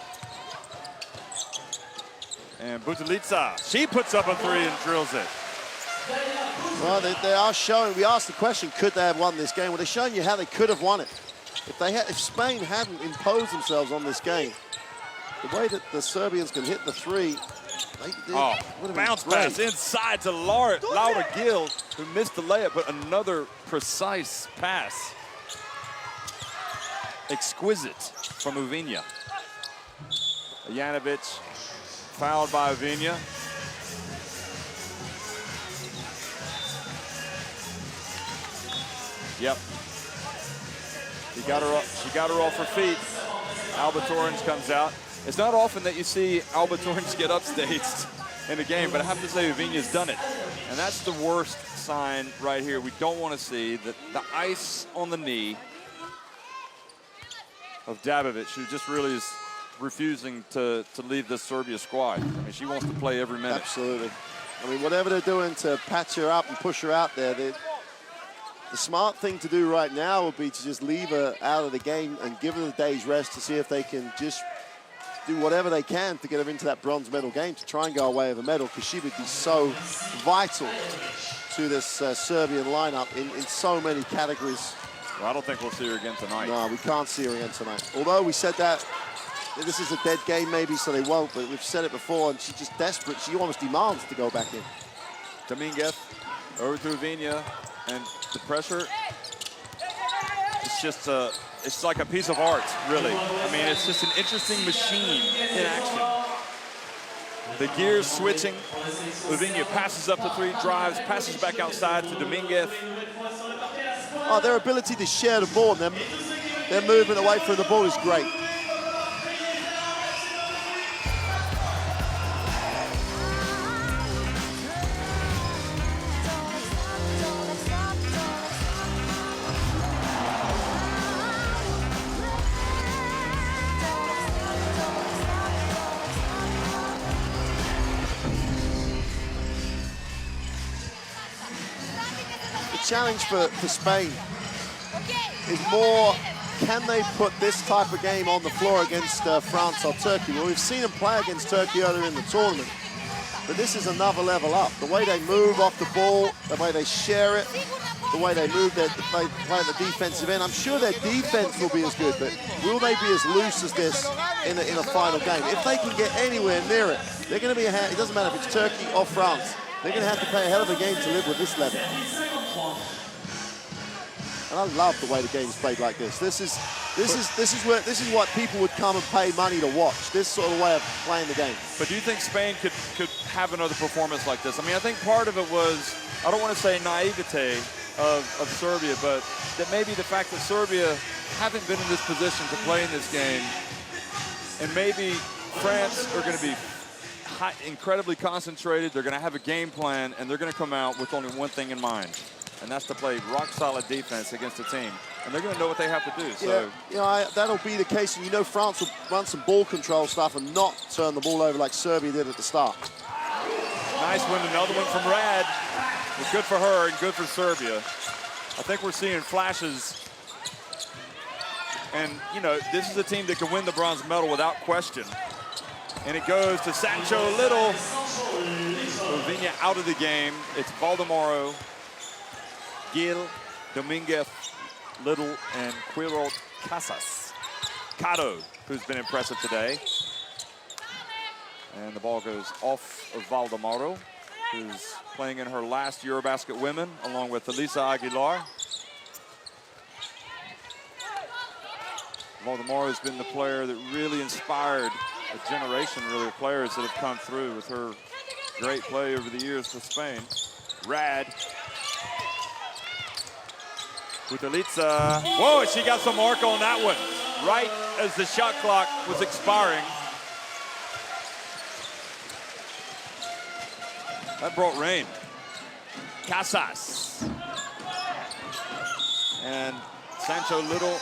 And Butalica, she puts up a three and drills it. Well, they are showing, we asked the question, could they have won this game? Well, they're showing you how they could have won it. If Spain hadn't imposed themselves on this game, the way that the Serbians can hit the three, bounce pass inside to Laura Gil, who missed the layup, but another precise pass. Exquisite from Uvinha. Janovic fouled by Uvinha. Yep. She got her off her feet. Alba Torrens comes out. It's not often that you see Alba Torrens get upstaged in a game, but I have to say Uvinha's done it. And that's the worst sign right here. We don't want to see the ice on the knee of Dabovic, who just really is refusing to leave the Serbia squad. I mean, she wants to play every minute. Absolutely. I mean, whatever they're doing to patch her up and push her out there, the smart thing to do right now would be to just leave her out of the game and give her the day's rest to see if they can just do whatever they can to get her into that bronze medal game to try and go away with a medal, because she would be so vital to this Serbian lineup in so many categories. Well, I don't think we'll see her again tonight. No, we can't see her again tonight. Although we said that this is a dead game maybe, so they won't, but we've said it before, and she's just desperate. She almost demands to go back in. Dominguez over to Uvinha, and the pressure, it's just it's like a piece of art, really. I mean, it's just an interesting machine in action. The gears switching. Uvinha passes up the three, drives, passes back outside to Dominguez. Oh, their ability to share the ball, and their movement away from the ball is great. Challenge for Spain is more, can they put this type of game on the floor against France or Turkey? Well, we've seen them play against Turkey earlier in the tournament, but this is another level up. The way they move off the ball, the way they share it, the way they move, they play at the defensive end. I'm sure their defense will be as good, but will they be as loose as this in a final game? If they can get anywhere near it, they're going to be it doesn't matter if it's Turkey or France. They're going to have to play a hell of a game to live with this level. And I love the way the game's played like this. This is what people would come and pay money to watch. This sort of way of playing the game. But do you think Spain could have another performance like this? I mean, I think part of it was, I don't want to say naivete of Serbia, but that maybe the fact that Serbia haven't been in this position to play in this game, and maybe France are going to be incredibly concentrated. They're going to have a game plan, and they're going to come out with only one thing in mind, and that's to play rock-solid defense against a team. And they're going to know what they have to do. So, yeah, that'll be the case. And you know France will run some ball control stuff and not turn the ball over like Serbia did at the start. Nice win, another one from Rad. Well, good for her and good for Serbia. I think we're seeing flashes. And, you know, this is a team that can win the bronze medal without question. And it goes to Sancho Little. Uvinha out of the game. It's Valdemaro, Gil, Dominguez, Little, and Quiro Casas. Cato, who's been impressive today. And the ball goes off of Valdemaro, who's playing in her last EuroBasket women, along with Elisa Aguilar. Valdemaro has been the player that really inspired a generation, really, of players that have come through with her great play over the years for Spain. Rad. Butalica. Whoa, she got some mark on that one. Right as the shot clock was expiring. That brought rain. Casas. And Sancho Little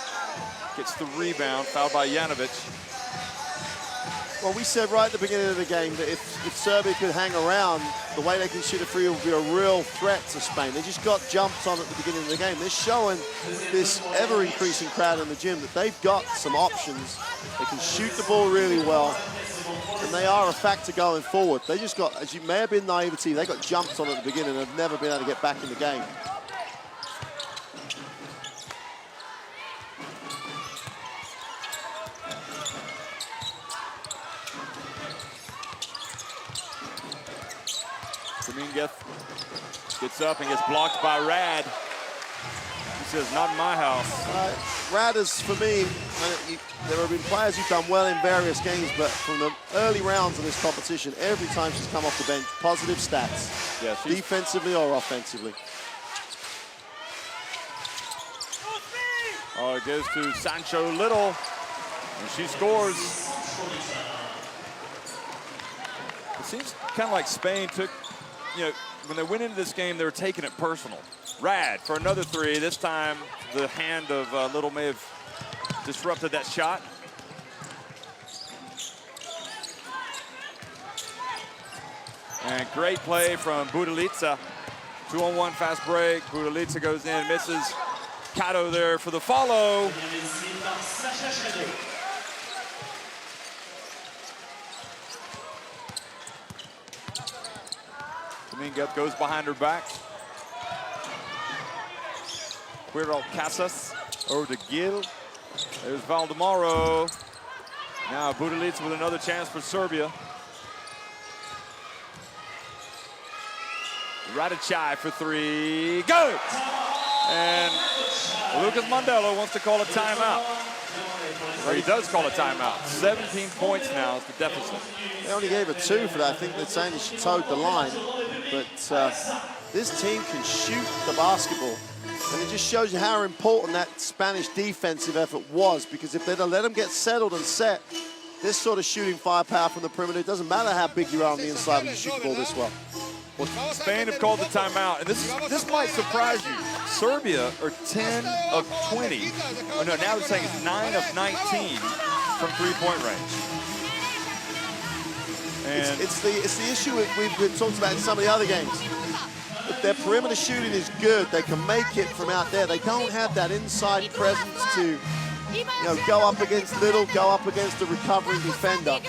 gets the rebound, fouled by Janovic. Well, we said right at the beginning of the game that if Serbia could hang around, the way they can shoot a free would be a real threat to Spain. They just got jumps on at the beginning of the game. They're showing this ever-increasing crowd in the gym that they've got some options. They can shoot the ball really well, and they are a factor going forward. They just got, as you may have been naivety, they got jumps on at the beginning and have never been able to get back in the game. Dominguez gets up and gets blocked by Rad. He says, not in my house. Rad is, for me, there have been players who've done well in various games, but from the early rounds of this competition, every time she's come off the bench, positive stats, yeah, defensively or offensively. Oh, it goes to Sancho Little, and she scores. It seems kind of like Spain took, you know, when they went into this game, they were taking it personal. Rad for another three. This time, the hand of Little may have disrupted that shot. And great play from Butalica. 2-on-1 fast break. Butalica goes in, misses. Cato there for the follow. Dominguez goes behind her back. Quiro Casas over to Gil. There's Valdemaro. Now Butalica with another chance for Serbia. Radicai for three. Go! And Lucas Mandela wants to call a timeout. Or he does call a timeout. 17 points now is the deficit. They only gave her 2 for that. I think they're saying she towed the line. But this team can shoot the basketball. And it just shows you how important that Spanish defensive effort was, because if they'd have let them get settled and set, this sort of shooting firepower from the perimeter, it doesn't matter how big you are on the inside when you shoot the ball this well. Well, Spain have called the timeout, and this might surprise you. Serbia are 10 of 20. Oh no, now they're saying it's 9 of 19 from three-point range. And it's the issue we've talked about in some of the other games. If their perimeter shooting is good, they can make it from out there. They don't have that inside presence to, go up against Little, go up against a recovering defender.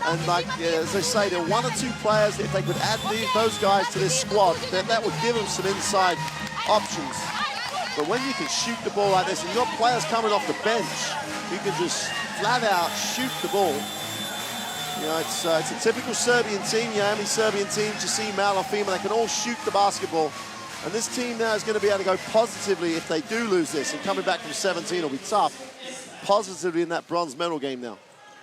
And like, as I say, there are 1 or 2 players, if they could add those guys to this squad, that would give them some inside options. But when you can shoot the ball like this, and you've got players coming off the bench, you can just flat out shoot the ball. It's a typical Serbian team, Miami Serbian team, Jassim, Malafima, they can all shoot the basketball. And this team now is going to be able to go positively if they do lose this. And coming back from 17 will be tough. Positively in that bronze medal game now.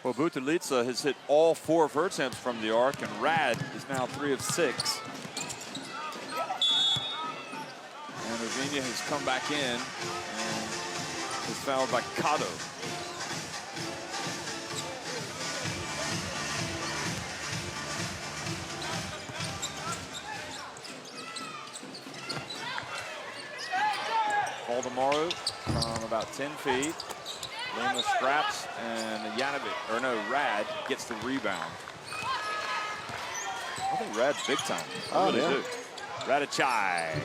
Well, Butalica has hit all 4 of her attempts from the arc, and Rad is now 3 of 6. And Ovinia has come back in and is fouled by Cato. Valdemaro from about 10 feet. Lima scraps, and Rad gets the rebound. I think Rad's big time. I really do. Radicai.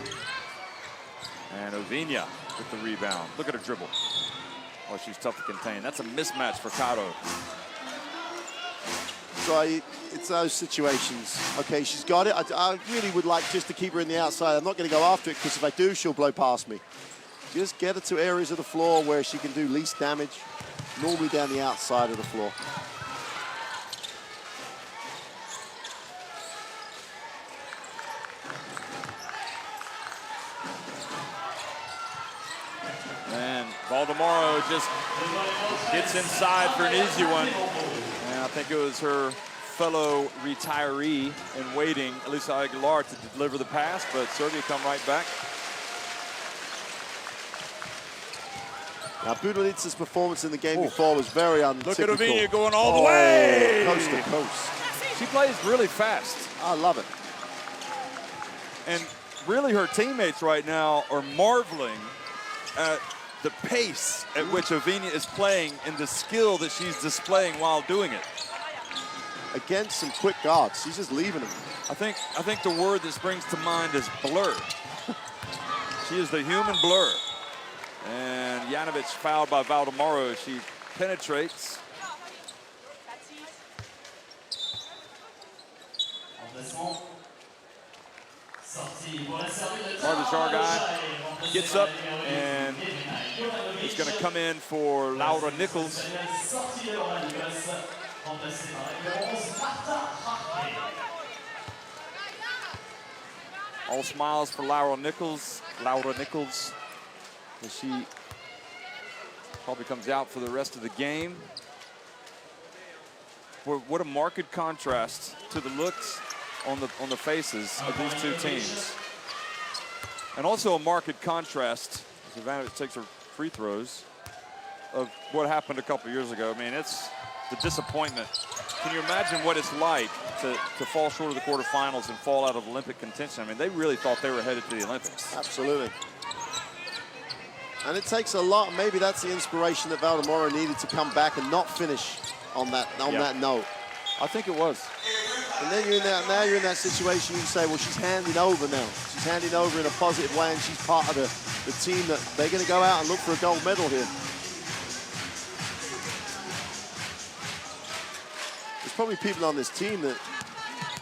And Ovinia with the rebound. Look at her dribble. Oh, she's tough to contain. That's a mismatch for Cato. So it's those situations. Okay, she's got it. I really would like just to keep her in the outside. I'm not going to go after it, because if I do, she'll blow past me. Just get her to areas of the floor where she can do least damage, normally down the outside of the floor. And Valdemoro just gets inside for an easy one. And I think it was her fellow retiree in waiting, Elisa Aguilar, to deliver the pass, but Serbia come right back. Now, Budolica's performance in the game before was very untypical. Look at Ovinia going all the way. Coast to coast. She plays really fast. I love it. And really her teammates right now are marveling at the pace at which Ovinia is playing and the skill that she's displaying while doing it. Against some quick guards, she's just leaving them. I think the word that springs to mind is blur. She is the human blur. And Janovic fouled by Valdemoro. She penetrates. Barbajar guy gets up and he's going to come in for Laura Nichols. All smiles for Laura Nichols. And she probably comes out for the rest of the game. What a marked contrast to the looks on the faces of these two teams. And also a marked contrast, as Ivanovic takes her free throws, of what happened a couple years ago. I mean, it's the disappointment. Can you imagine what it's like to fall short of the quarterfinals and fall out of Olympic contention? I mean, they really thought they were headed to the Olympics. Absolutely. And it takes a lot. Maybe that's the inspiration that Valdemoro needed to come back and not finish on that note. I think it was. And then now you're in that situation. You can say, well, she's handing over now. She's handing over in a positive way, and she's part of the team that they're going to go out and look for a gold medal here. There's probably people on this team that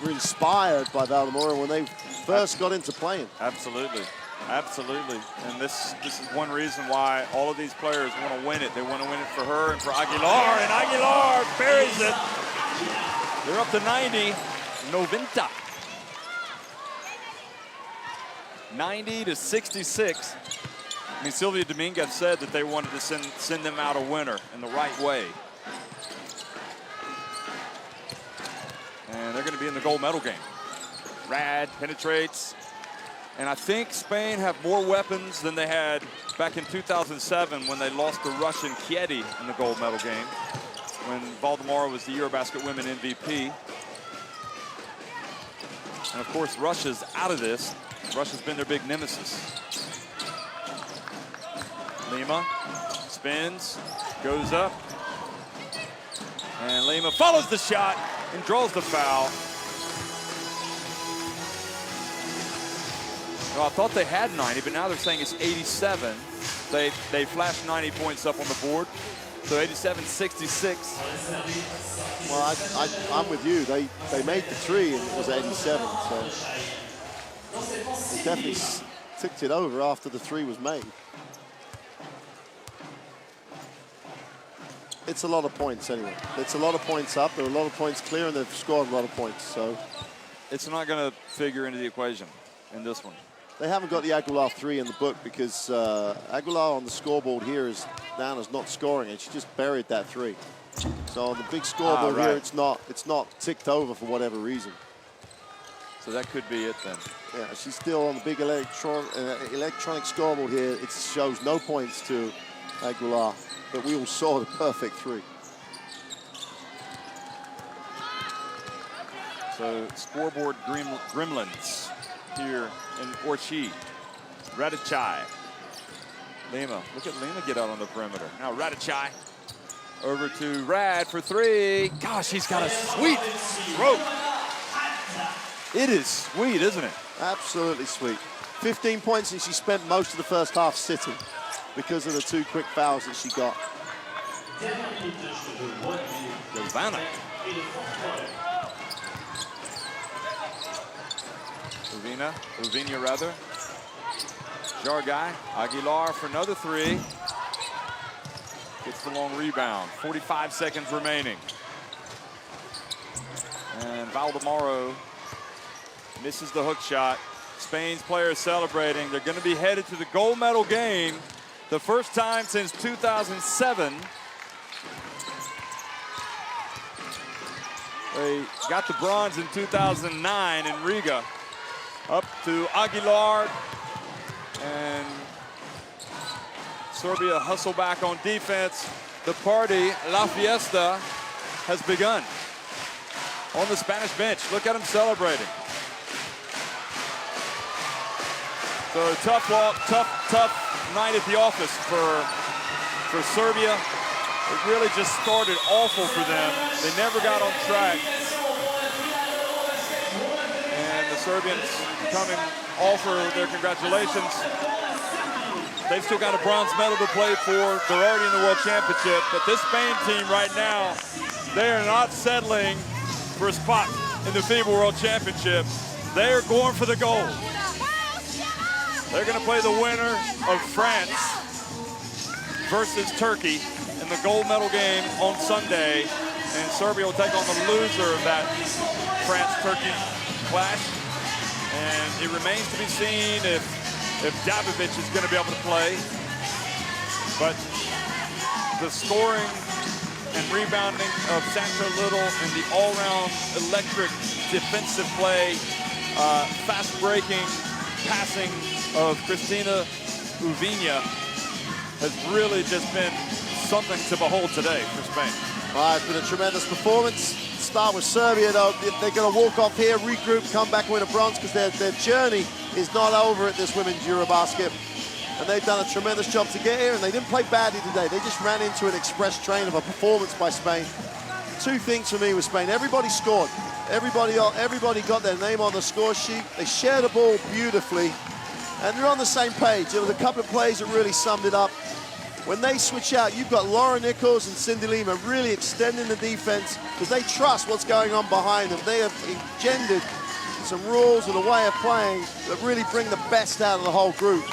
were inspired by Valdemoro when they first got into playing. Absolutely. Absolutely. And this is one reason why all of these players want to win it. They want to win it for her and for Aguilar, and Aguilar buries it. They're up to 90. 90-66. I mean, Sylvia Dominguez said that they wanted to send them out a winner in the right way. And they're going to be in the gold medal game. Rad penetrates. And I think Spain have more weapons than they had back in 2007 when they lost to Russian Chieti in the gold medal game, when Valdemoro was the EuroBasket Women MVP. And of course, Russia's out of this. Russia's been their big nemesis. Lima spins, goes up. And Lima follows the shot and draws the foul. Well, I thought they had 90, but now they're saying it's 87. They flashed 90 points up on the board. So 87-66. Well, I'm with you. They made the three and it was 87. So they definitely ticked it over after the three was made. It's a lot of points anyway. It's a lot of points up. There are a lot of points clear, and they've scored a lot of points. So it's not going to figure into the equation in this one. They haven't got the Aguilar three in the book because Aguilar on the scoreboard here is down as not scoring, and she just buried that three. So on the big scoreboard here, it's not ticked over for whatever reason. So that could be it then. Yeah, she's still on the big electronic scoreboard here. It shows no points to Aguilar, but we all saw the perfect three. So scoreboard gremlins here in Orchi. Radicai. Lima. Look at Lima get out on the perimeter. Now Radicai over to Rad for three. Gosh, he's got a sweet stroke. It is sweet, isn't it? Absolutely sweet. 15 points, and she spent most of the first half sitting because of the two quick fouls that she got. Giovanna. Uvinia rather. Jargai, Aguilar for another three. Gets the long rebound. 45 seconds remaining. And Valdemaro misses the hook shot. Spain's players celebrating. They're going to be headed to the gold medal game, the first time since 2007. They got the bronze in 2009 in Riga. Up to Aguilar, and Serbia hustle back on defense. The party, La Fiesta, has begun. On the Spanish bench, look at them celebrating. So tough night at the office for Serbia. It really just started awful for them. They never got on track. And the Serbians coming offer their congratulations. They've still got a bronze medal to play for. They're already in the World Championship. But this Spain team right now, they are not settling for a spot in the FIBA World Championship. They are going for the gold. They're going to play the winner of France versus Turkey in the gold medal game on Sunday. And Serbia will take on the loser of that France-Turkey clash. And it remains to be seen if Dabovic is going to be able to play. But the scoring and rebounding of Sandra Little and the all-round electric defensive play, fast-breaking passing of Cristina Uvinha has really just been something to behold today for Spain. It's been a tremendous performance. Start with Serbia, though. They're going to walk off here, regroup, come back and win a bronze, because their journey is not over at this women's EuroBasket. And they've done a tremendous job to get here, and they didn't play badly today. They just ran into an express train of a performance by Spain. Two things for me with Spain. Everybody scored. Everybody got their name on the score sheet. They shared the ball beautifully, and they're on the same page. There was a couple of plays that really summed it up. When they switch out, you've got Laura Nichols and Cindy Lima really extending the defense because they trust what's going on behind them. They have engendered some rules and a way of playing that really bring the best out of the whole group.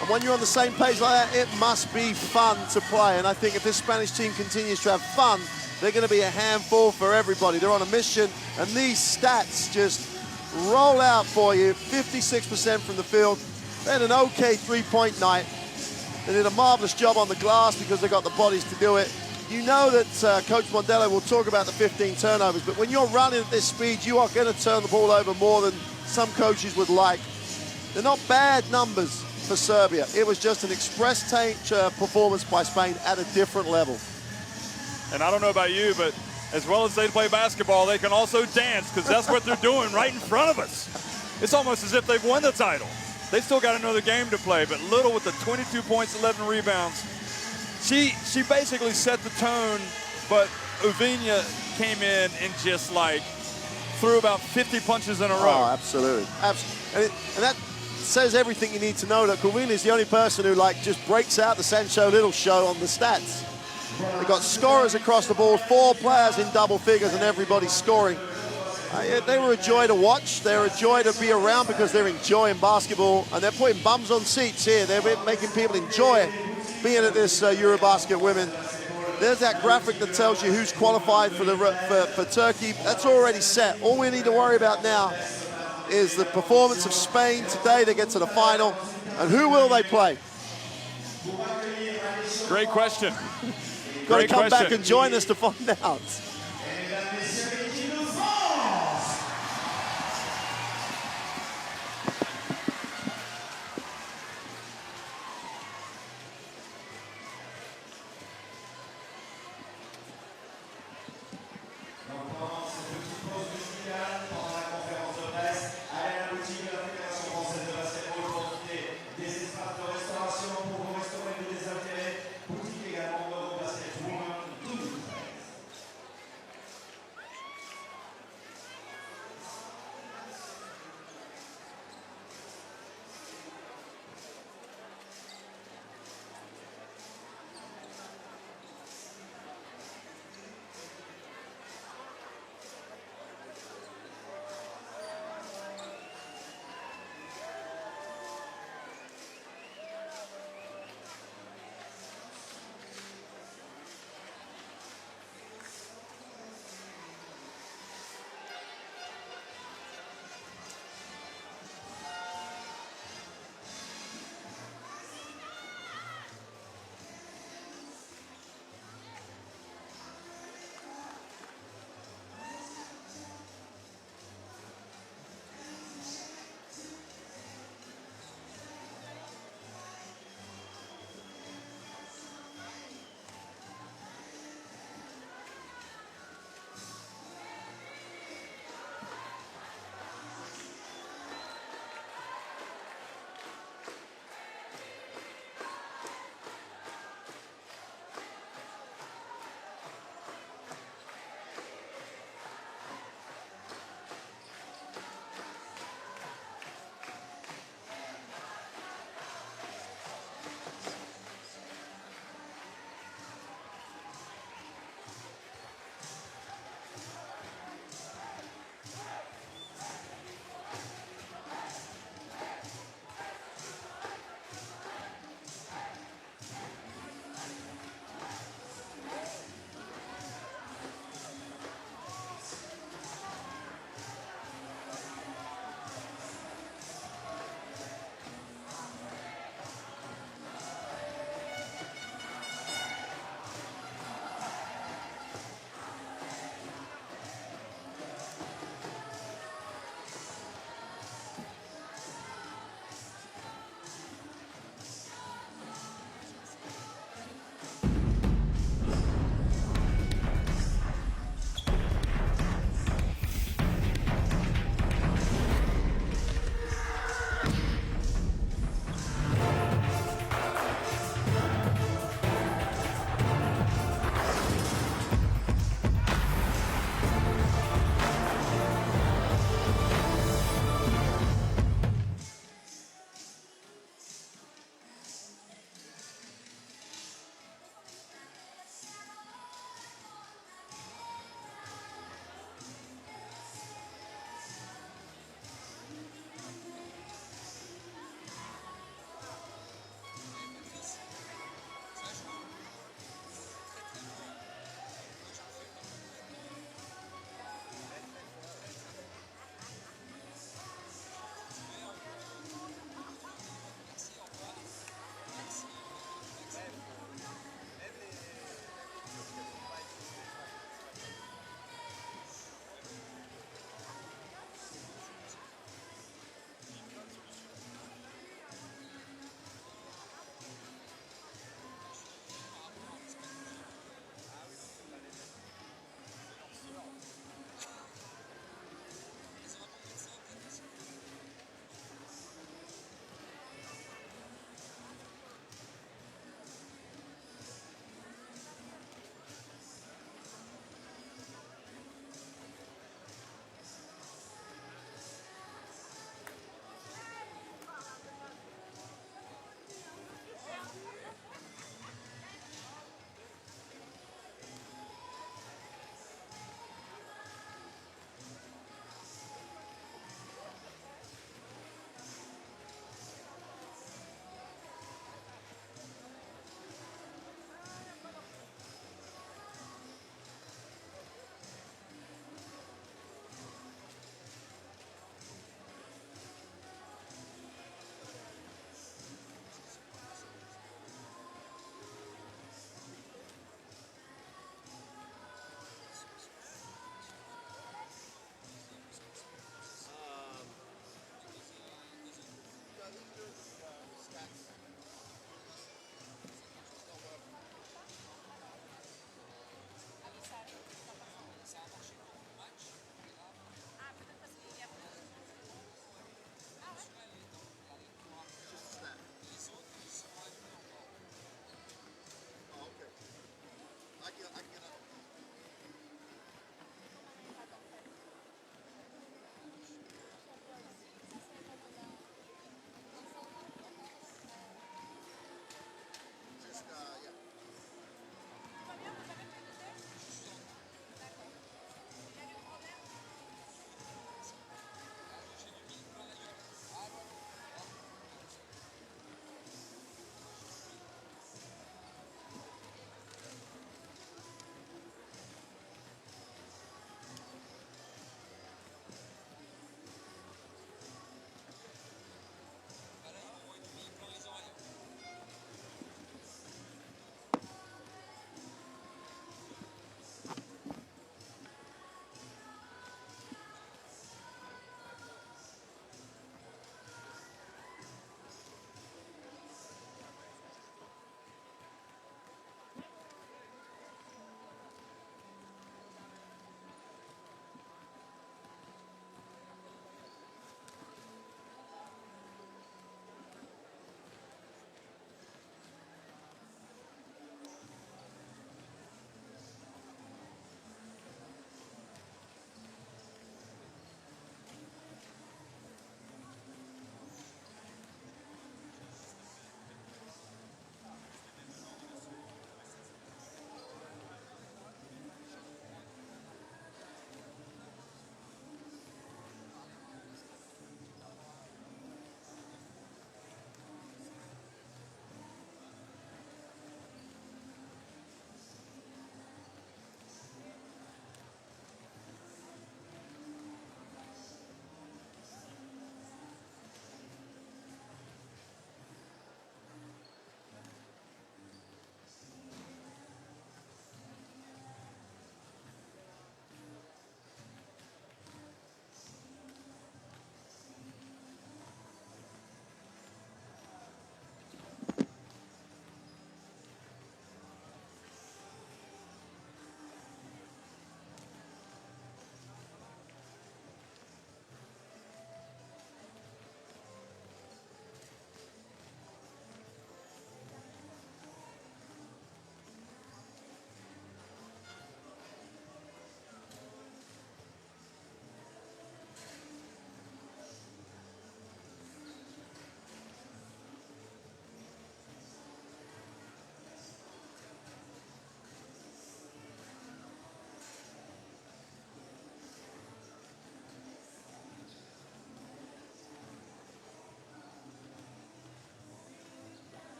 And when you're on the same page like that, it must be fun to play. And I think if this Spanish team continues to have fun, they're going to be a handful for everybody. They're on a mission, and these stats just roll out for you. 56% from the field. They had an okay three-point night. They did a marvelous job on the glass because they got the bodies to do it. You know that Coach Mondello will talk about the 15 turnovers, but when you're running at this speed, you are going to turn the ball over more than some coaches would like. They're not bad numbers for Serbia. It was just an express performance by Spain at a different level. And I don't know about you, but as well as they play basketball, they can also dance, because that's what they're doing right in front of us. It's almost as if they've won the title. They still got another game to play, but Little with the 22 points, 11 rebounds. She basically set the tone, but Uvinha came in and just like threw about 50 punches in a row. Oh, absolutely. And that says everything you need to know, that Uvinha is the only person who just breaks out the Sancho Little show on the stats. They got scorers across the board, 4 players in double figures, and everybody's scoring. They were a joy to watch. They're a joy to be around because they're enjoying basketball, and they're putting bums on seats here. They're making people enjoy being at this EuroBasket women. There's that graphic that tells you who's qualified for Turkey. That's already set. All we need to worry about now is the performance of Spain today to get to the final, and who will they play? Great question. Got to come back and join us to find out.